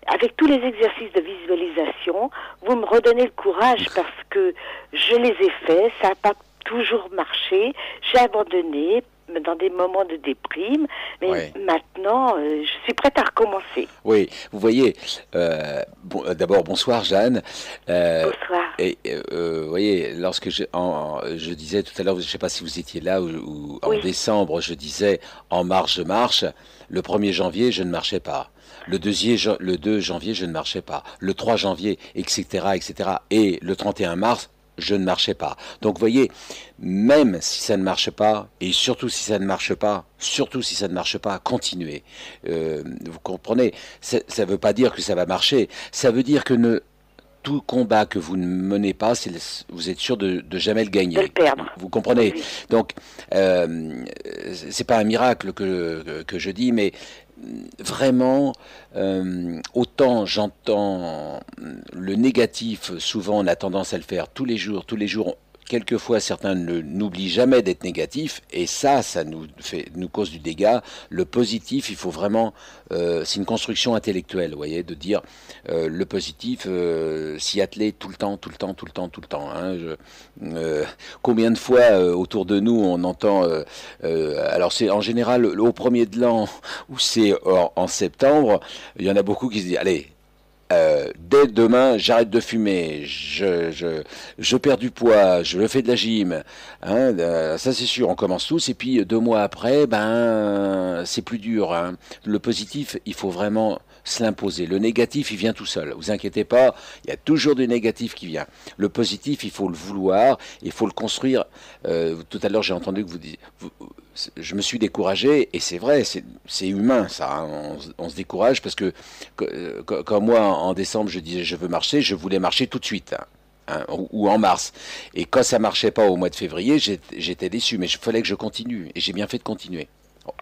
avec tous les exercices de visualisation, vous me redonnez le courage parce que je les ai faits, ça n'a pas toujours marché, j'ai abandonné dans des moments de déprime, mais maintenant, je suis prête à recommencer. Oui, vous voyez, d'abord, bonsoir Jeanne. Bonsoir. Et vous voyez, lorsque je disais tout à l'heure, je ne sais pas si vous étiez là, ou en décembre, je disais, en marche, je marche. Le 1er janvier, je ne marchais pas. Le 2 janvier, je ne marchais pas. Le 3 janvier, etc., etc. Et le 31 mars, je ne marchais pas. Donc, vous voyez, même si ça ne marche pas, et surtout si ça ne marche pas, continuez. Vous comprenez, ça ne veut pas dire que ça va marcher. Ça veut dire que tout combat que vous ne menez pas, vous êtes sûr de jamais le gagner. De le perdre. Vous comprenez? Oui. Donc, c'est pas un miracle que je dis, mais vraiment, autant j'entends le négatif, souvent on a tendance à le faire tous les jours, quelquefois certains n'oublient jamais d'être négatifs, et ça nous cause du dégât. Le positif, il faut vraiment, c'est une construction intellectuelle, vous voyez, de dire le positif, s'y atteler tout le temps. Hein, combien de fois autour de nous on entend, alors c'est en général au 1er de l'an ou c'est en septembre, il y en a beaucoup qui se disent allez. Dès demain, j'arrête de fumer, je perds du poids, je fais de la gym, hein, ça c'est sûr, on commence tous, et puis 2 mois après, c'est plus dur. Hein. Le positif, il faut vraiment se l'imposer. Le négatif, il vient tout seul. Vous inquiétez pas, il y a toujours du négatif qui vient. Le positif, il faut le vouloir, il faut le construire. Tout à l'heure, j'ai entendu que vous disiez... Je me suis découragé, et c'est vrai, c'est humain ça, hein. On se décourage parce que comme moi en décembre je disais je veux marcher, je voulais marcher tout de suite, hein, ou en mars, et quand ça marchait pas au mois de février, j'étais déçu, mais il fallait que je continue, et j'ai bien fait de continuer. Bon,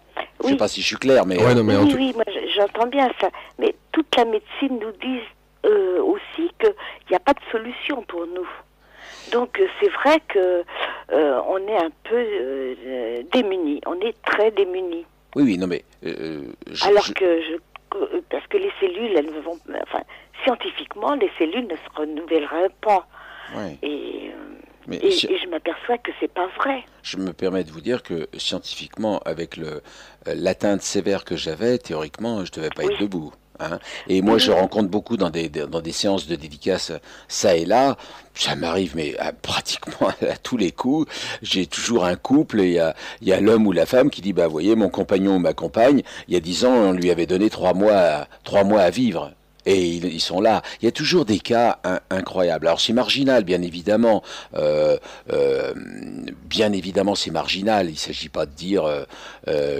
je sais pas si je suis clair, mais... oui, moi j'entends bien ça, mais toute la médecine nous dit aussi qu'il n'y a pas de solution pour nous. Donc c'est vrai que on est un peu démunis, on est très démunis. Oui, non mais... parce que les cellules, elles vont... Enfin, scientifiquement, les cellules ne se renouvelleraient pas. Oui. Et je m'aperçois que c'est pas vrai. Je me permets de vous dire que scientifiquement, avec l'atteinte sévère que j'avais, théoriquement, je devais pas être debout. Hein. Et moi, je rencontre beaucoup dans des séances de dédicaces, ça et là. Ça m'arrive, mais pratiquement à tous les coups. J'ai toujours un couple, et il y a l'homme ou la femme qui dit, bah, vous voyez, mon compagnon ou ma compagne, il y a 10 ans, on lui avait donné 3 mois à vivre. Et ils sont là. Il y a toujours des cas incroyables. Alors c'est marginal, bien évidemment. Bien évidemment, c'est marginal. Il ne s'agit pas de dire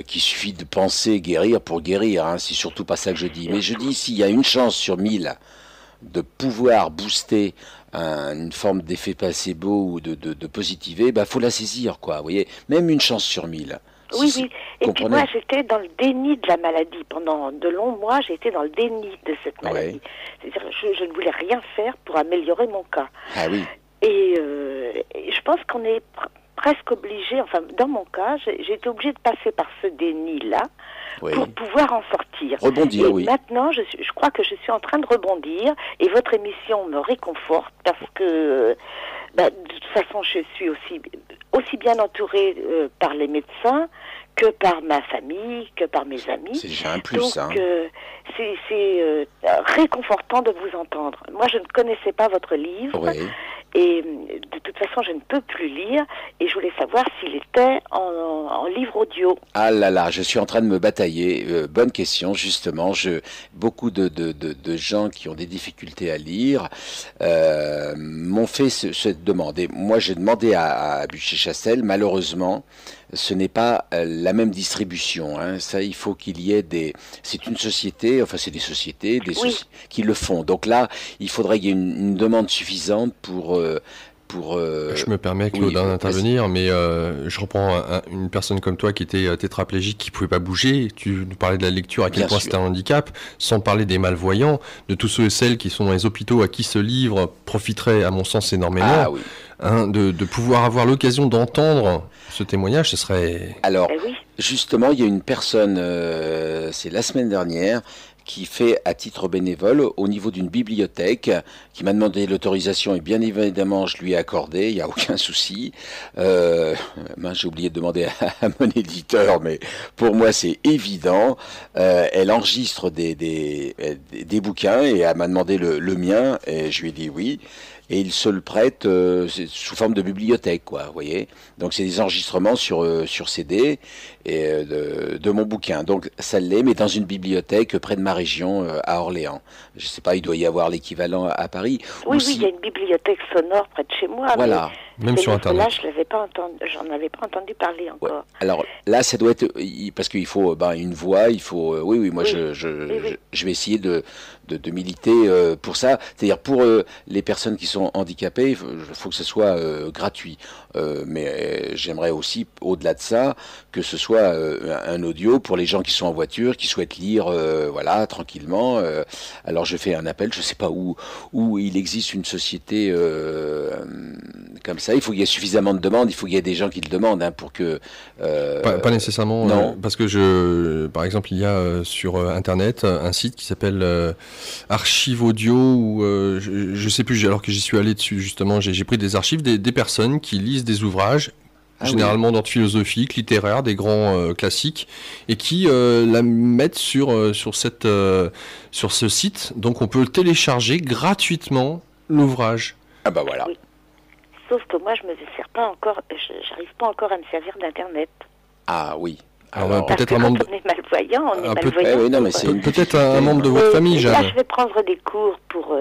qu'il suffit de penser guérir pour guérir. Hein. C'est surtout pas ça que je dis. Mais je dis, s'il y a une chance sur 1000 de pouvoir booster une forme d'effet placebo ou de positiver, bah faut la saisir, quoi. Vous voyez, même une chance sur 1000. Oui, oui. Et puis moi, j'étais dans le déni de la maladie. Pendant de longs mois, j'étais dans le déni de cette maladie. C'est-à-dire, je ne voulais rien faire pour améliorer mon cas. Ah oui. Et je pense qu'on est presque obligé, enfin, dans mon cas, j'ai été obligée de passer par ce déni-là pour pouvoir en sortir. Rebondir, et maintenant, je crois que je suis en train de rebondir, et votre émission me réconforte parce que, de toute façon, je suis aussi bien entourée par les médecins que par ma famille, que par mes amis. C'est déjà un plus, donc, hein. C'est réconfortant de vous entendre. Moi, je ne connaissais pas votre livre. Oui. Et de toute façon, je ne peux plus lire. Et je voulais savoir s'il était en livre audio. Ah là là, je suis en train de me batailler. Bonne question, justement. Beaucoup de gens qui ont des difficultés à lire m'ont fait cette demande. Et moi, j'ai demandé à Buchet-Chassel. Malheureusement, ce n'est pas la même distribution. Hein. Ça, il faut qu'il y ait c'est une société, enfin c'est des sociétés qui le font. Donc là, il faudrait qu'il y ait une demande suffisante pour Je me permets, Claude, d'intervenir, mais je reprends une personne comme toi qui était tétraplégique, qui ne pouvait pas bouger. Tu nous parlais de la lecture, à quel point c'était un handicap, sans parler des malvoyants, de tous ceux et celles qui sont dans les hôpitaux, à qui ce livre profiterait, à mon sens, énormément. Ah oui. Hein, de pouvoir avoir l'occasion d'entendre ce témoignage, ce serait... Alors, justement, il y a une personne, c'est la semaine dernière, qui fait à titre bénévole au niveau d'une bibliothèque, qui m'a demandé l'autorisation, et bien évidemment je lui ai accordé, il n'y a aucun souci. J'ai oublié de demander à mon éditeur, mais pour moi c'est évident. Elle enregistre des bouquins, et elle m'a demandé le mien, et je lui ai dit oui. Et il se le prête sous forme de bibliothèque, quoi, vous voyez. Donc c'est des enregistrements sur CD et de mon bouquin. Donc ça l'est, mais dans une bibliothèque près de ma région, à Orléans. Je sais pas, il doit y avoir l'équivalent à Paris. Oui, il y a une bibliothèque sonore près de chez moi. Voilà, même sur Internet. Là, j'en avais pas entendu parler encore. Ouais. Alors là, ça doit être parce qu'il faut une voix, il faut. Moi je vais essayer de militer pour ça, c'est-à-dire pour les personnes qui sont handicapées, il faut que ce soit gratuit. Mais j'aimerais aussi, au-delà de ça, que ce soit un audio pour les gens qui sont en voiture, qui souhaitent lire, tranquillement. Alors je fais un appel, je ne sais pas où il existe une société comme ça. Il faut qu'il y ait suffisamment de demandes, il faut qu'il y ait des gens qui le demandent, hein, pour que... Pas nécessairement, non. Parce que par exemple, il y a sur Internet un site qui s'appelle Archive Audio, ou je sais plus, alors que j'y suis allé dessus justement, j'ai pris des archives des personnes qui lisent des ouvrages, généralement d'ordre philosophique, littéraire, des grands classiques, et qui la mettent sur ce site. Donc on peut télécharger gratuitement l'ouvrage. Ah bah voilà. Oui. Sauf que moi, je me sers pas encore, j'arrive pas encore à me servir d'Internet. Ah oui. Alors peut-être un membre. On est malvoyant, on est malvoyant. Peut-être un membre de votre famille, Jeanne. Là, je vais prendre des cours pour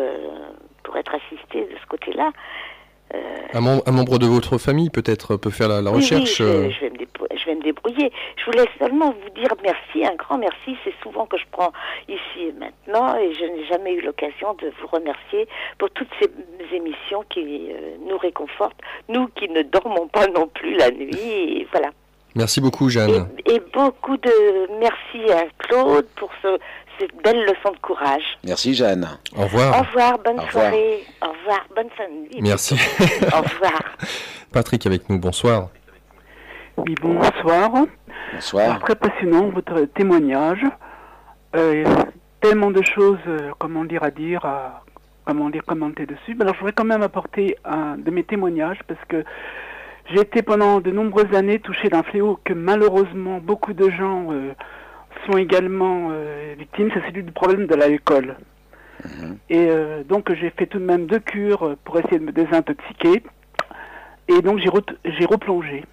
être assistée de ce côté-là. Un membre de votre famille peut-être peut faire la recherche. Oui, je vais me débrouiller. Je voulais seulement vous dire merci, un grand merci. C'est souvent que je prends ici et maintenant, et je n'ai jamais eu l'occasion de vous remercier pour toutes ces émissions qui nous réconfortent, nous qui ne dormons pas non plus la nuit. Et voilà. Merci beaucoup, Jeanne. Et beaucoup de merci à Claude pour cette belle leçon de courage. Merci, Jeanne. Au revoir. Au revoir, bonne soirée. Au revoir, bonne nuit. Merci. Au revoir. Patrick avec nous, bonsoir. Oui, bonsoir. Bonsoir. Alors, très passionnant votre témoignage. Tellement de choses, commenter dessus. Alors, je voudrais quand même apporter un de mes témoignages parce que j'ai été pendant de nombreuses années touchée d'un fléau que malheureusement beaucoup de gens sont également victimes, c'est celui du problème de l'alcool. Et donc j'ai fait tout de même 2 cures pour essayer de me désintoxiquer. Et donc j'ai replongé.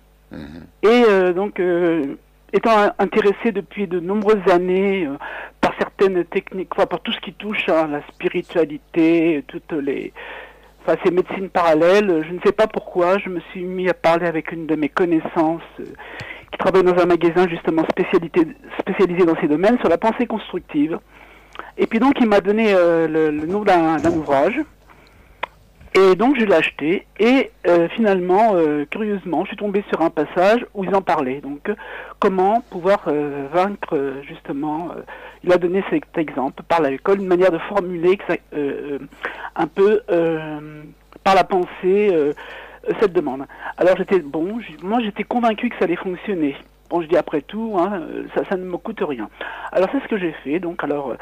Et donc étant intéressé depuis de nombreuses années par certaines techniques, enfin par tout ce qui touche à la spiritualité, ces médecines parallèles, je ne sais pas pourquoi, je me suis mis à parler avec une de mes connaissances qui travaille dans un magasin justement spécialisé dans ces domaines, sur la pensée constructive. Et puis donc il m'a donné le nom d'un ouvrage. Et donc je l'ai acheté et finalement, curieusement, je suis tombé sur un passage où ils en parlaient. Donc comment pouvoir vaincre justement, il a donné cet exemple par l'alcool, une manière de formuler un peu par la pensée cette demande. Alors moi j'étais convaincu que ça allait fonctionner. Bon, je dis après tout, hein, ça ne me coûte rien. Alors c'est ce que j'ai fait. Donc alors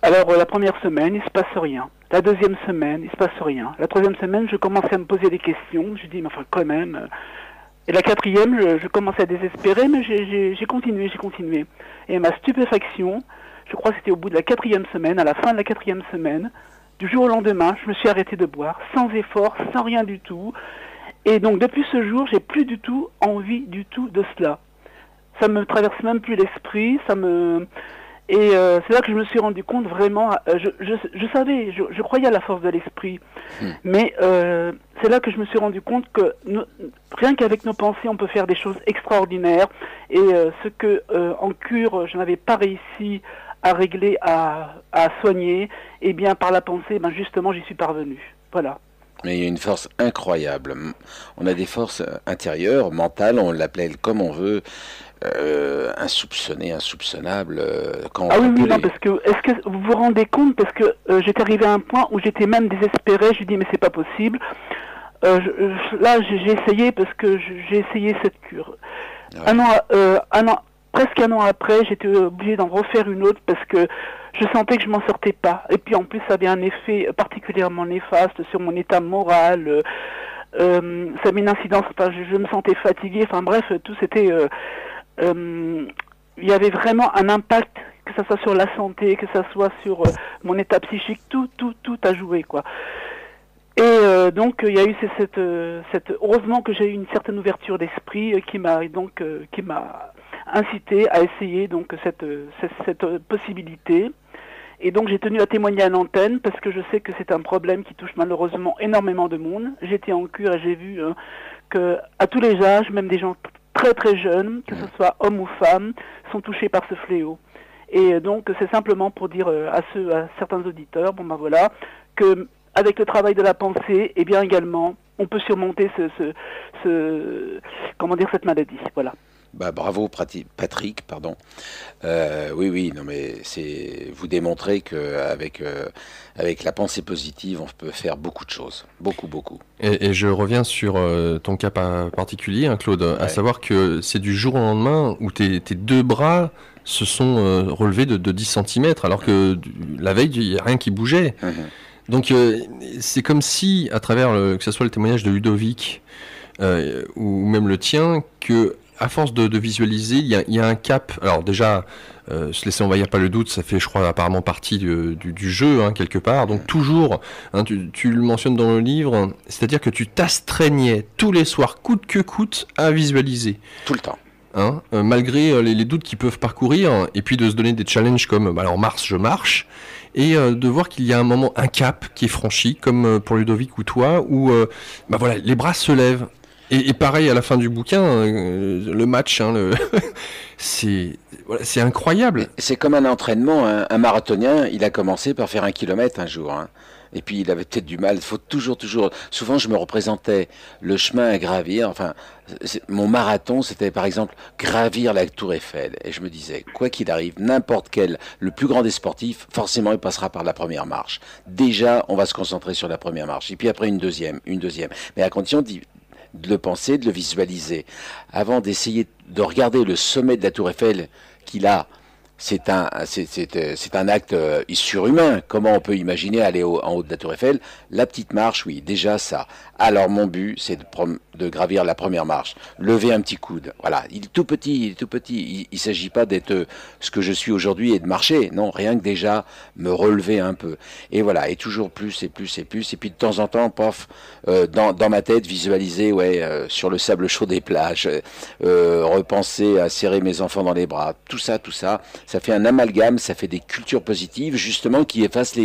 la première semaine, il se passe rien. La deuxième semaine, il se passe rien. La troisième semaine, je commençais à me poser des questions. Je dis, mais enfin, quand même. Et la quatrième, je commençais à désespérer, mais j'ai continué. Et ma stupéfaction, je crois que c'était au bout de la 4e semaine, à la fin de la 4e semaine, du jour au lendemain, je me suis arrêté de boire, sans effort, sans rien du tout. Et donc, depuis ce jour, j'ai plus du tout envie du tout de cela. Ça me traverse même plus l'esprit, Et c'est là que je me suis rendu compte vraiment, je savais, je croyais à la force de l'esprit, mais c'est là que je me suis rendu compte que rien qu'avec nos pensées, on peut faire des choses extraordinaires. Et ce que en cure, je n'avais pas réussi à régler, à soigner, et bien par la pensée, justement, j'y suis parvenu. Voilà. Mais il y a une force incroyable. On a des forces intérieures, mentales, on l'appelle comme on veut. Insoupçonné, insoupçonnable. Parce que est-ce que vous vous rendez compte, parce que j'étais arrivé à un point où j'étais même désespéré. Je dis mais c'est pas possible. Là j'ai essayé parce que j'ai essayé cette cure. Presque un an après, j'étais obligé d'en refaire une autre parce que je sentais que je m'en sortais pas. Et puis en plus ça avait un effet particulièrement néfaste sur mon état moral. Ça avait une incidence. Enfin, je me sentais fatigué. Enfin bref, tout c'était il y avait vraiment un impact, que ça soit sur la santé, que ça soit sur mon état psychique, tout a joué, quoi. Et donc il y a eu heureusement que j'ai eu une certaine ouverture d'esprit qui m'a incité à essayer donc cette possibilité. Et donc j'ai tenu à témoigner à l'antenne parce que je sais que c'est un problème qui touche malheureusement énormément de monde. J'étais en cure et j'ai vu que à tous les âges, même des gens très très jeunes, que ce soit hommes ou femmes, sont touchés par ce fléau. Et donc c'est simplement pour dire à certains auditeurs, que avec le travail de la pensée, et bien également, on peut surmonter cette maladie. Voilà. Bravo Patrick, pardon. Oui, non mais vous démontrez qu'avec avec la pensée positive, on peut faire beaucoup de choses, beaucoup. Et je reviens sur ton cas particulier, hein, Claude, à savoir que c'est du jour au lendemain où tes 2 bras se sont relevés de 10 cm, alors que la veille, il n'y a rien qui bougeait. Donc c'est comme si, à travers que ce soit le témoignage de Ludovic ou même le tien, que à force de visualiser, il y a un cap. Alors déjà, se laisser envahir par le doute, ça fait, je crois, apparemment partie du jeu, hein, quelque part. Donc toujours, hein, tu le mentionnes dans le livre, c'est-à-dire que tu t'astreignais tous les soirs, coûte que coûte, à visualiser. Tout le temps. Hein, malgré les doutes qui peuvent parcourir, et puis de se donner des challenges comme en mars, je marche, et de voir qu'il y a un cap qui est franchi, comme pour Ludovic ou toi, où les bras se lèvent. Et pareil à la fin du bouquin, le match, c'est incroyable. C'est comme un entraînement. Un marathonien, il a commencé par faire 1 kilomètre un jour. Et puis il avait peut-être du mal. Il faut toujours. Souvent, je me représentais le chemin à gravir. Enfin, mon marathon, c'était par exemple gravir la Tour Eiffel. Et je me disais, quoi qu'il arrive, n'importe quel, le plus grand des sportifs, forcément, il passera par la première marche. Déjà, on va se concentrer sur la première marche. Et puis après, une deuxième. Mais à condition de le penser, de le visualiser, avant d'essayer de regarder le sommet de la Tour Eiffel qu'il a C'est un acte surhumain. Comment on peut imaginer aller en haut de la Tour Eiffel? La petite marche, oui, déjà ça. Alors mon but, c'est de gravir la première marche, lever un petit coude. Voilà, il est tout petit. Il ne s'agit pas d'être ce que je suis aujourd'hui et de marcher. Non, rien que déjà me relever un peu. Et voilà, et toujours plus et plus et plus. Et puis de temps en temps, pof, dans ma tête, visualiser, sur le sable chaud des plages, repenser à serrer mes enfants dans les bras. Tout ça. Ça fait un amalgame, ça fait des cultures positives, justement, qui effacent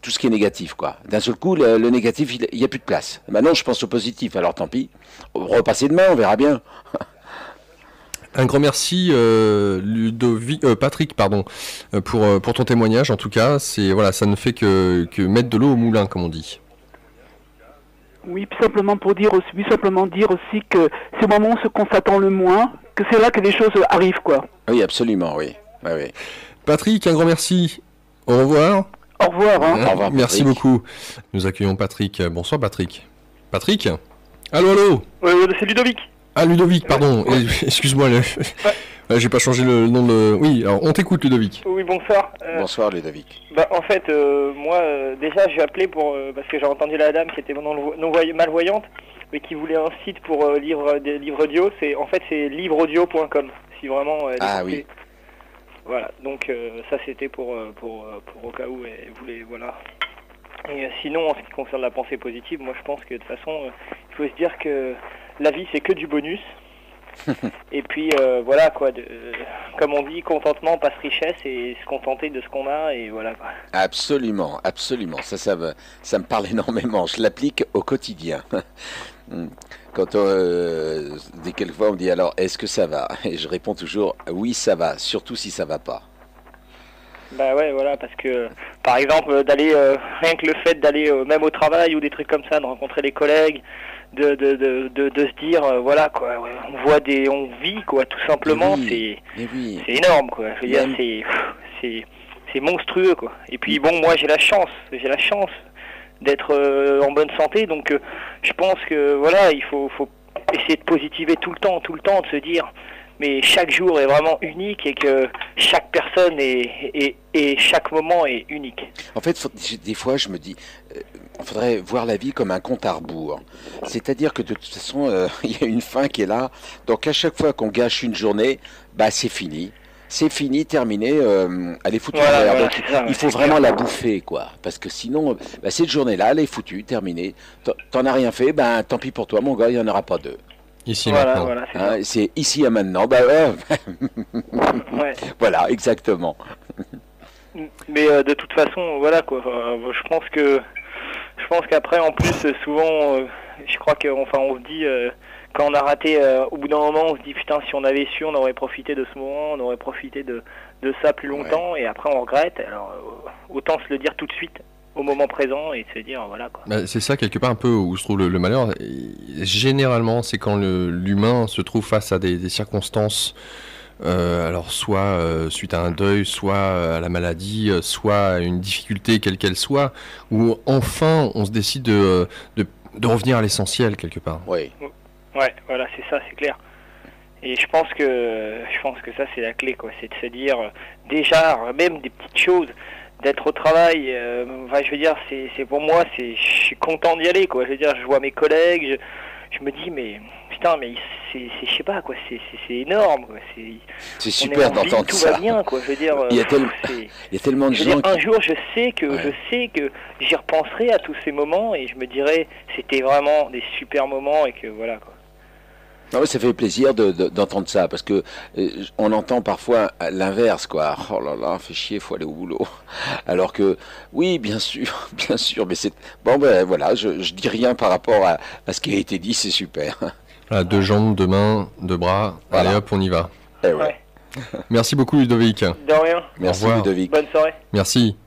tout ce qui est négatif, quoi. D'un seul coup, le négatif, il n'y a plus de place. Maintenant, je pense au positif, alors tant pis. Repassez demain, on verra bien. Un grand merci, Patrick, pour ton témoignage. En tout cas, ça ne fait que mettre de l'eau au moulin, comme on dit. Oui, puis simplement dire aussi que c'est au moment où on se constate le moins, que c'est là que les choses arrivent, quoi. Oui, absolument, oui. Oui. Patrick, un grand merci. Au revoir. Au revoir. Au revoir, merci beaucoup. Nous accueillons Patrick. Bonsoir, Patrick. Patrick ? Allô ? C'est Ludovic. Ah, Ludovic, pardon. Excuse-moi. J'ai pas changé le nom de... Oui, alors on t'écoute, Ludovic. Oui, bonsoir. Bonsoir, Ludovic. En fait, moi, déjà, j'ai appelé parce que j'ai entendu la dame qui était malvoyante, mais qui voulait un site pour lire des livres audio. C'est livreaudio.com, si vraiment... oui. Voilà, donc ça c'était pour au cas où elle voulait, voilà. Et sinon, en ce qui concerne la pensée positive, moi je pense que de toute façon, il faut se dire que la vie c'est que du bonus. Et puis voilà quoi, comme on dit, contentement passe richesse et se contenter de ce qu'on a et voilà quoi. Absolument. Ça me parle énormément. Je l'applique au quotidien. Quand dès quelquefois on me dit alors est-ce que ça va? Et je réponds toujours oui ça va, surtout si ça va pas. Bah ouais voilà, parce que par exemple d'aller rien que le fait d'aller même au travail ou des trucs comme ça, de rencontrer les collègues, de se dire voilà quoi, on vit quoi tout simplement, c'est énorme quoi. Je veux dire c'est monstrueux quoi. Et puis bon, moi j'ai la chance d'être en bonne santé, donc je pense que voilà, il faut essayer de positiver tout le temps, de se dire mais chaque jour est vraiment unique et que chaque personne et chaque moment est unique. En fait, des fois je me dis il faudrait voir la vie comme un compte à rebours. C'est-à-dire que de toute façon il y a une fin qui est là, donc à chaque fois qu'on gâche une journée, c'est fini. C'est fini, terminé, elle est foutue. Voilà, donc, il faut vraiment la bouffer, quoi. Parce que sinon, cette journée-là, elle est foutue, terminée. T'en as rien fait, tant pis pour toi, mon gars, il n'y en aura pas deux. Ici maintenant. Voilà, c'est ici et maintenant. Ouais. Voilà, exactement. Mais de toute façon, voilà quoi. Je pense qu'après, en plus, souvent, je crois on se dit. Quand on a raté, au bout d'un moment, on se dit putain, si on avait su, on aurait profité de ce moment, on aurait profité de ça plus longtemps, et après on regrette. Alors autant se le dire tout de suite, au moment présent, et se dire voilà quoi. C'est ça quelque part un peu où se trouve le malheur. Généralement, c'est quand l'humain se trouve face à des circonstances, alors soit suite à un deuil, soit à la maladie, soit à une difficulté quelle qu'elle soit, où enfin on se décide de revenir à l'essentiel quelque part. Oui. Ouais, voilà, c'est ça, c'est clair. Et je pense que ça c'est la clé quoi, c'est de se dire déjà même des petites choses, d'être au travail. Je veux dire, c'est pour moi, je suis content d'y aller quoi. Je veux dire, je vois mes collègues, je me dis mais putain, mais je sais pas quoi, c'est énorme quoi. C'est super d'entendre tout ça. Va bien quoi. Je veux dire, il y a tellement de gens. Un jour, je sais que j'y repenserai à tous ces moments et je me dirai c'était vraiment des super moments et que voilà quoi. Ah ouais, ça fait plaisir d'entendre ça, parce que on entend parfois l'inverse, quoi. Oh là là, fait chier, faut aller au boulot. Alors que, oui, bien sûr, mais c'est... Bon, voilà, je dis rien par rapport à ce qui a été dit, c'est super. Voilà, 2 jambes, 2 mains, 2 bras, voilà. Allez hop, on y va. Ouais. Merci beaucoup, Ludovic. De rien. Merci, Ludovic. Bonne soirée. Merci.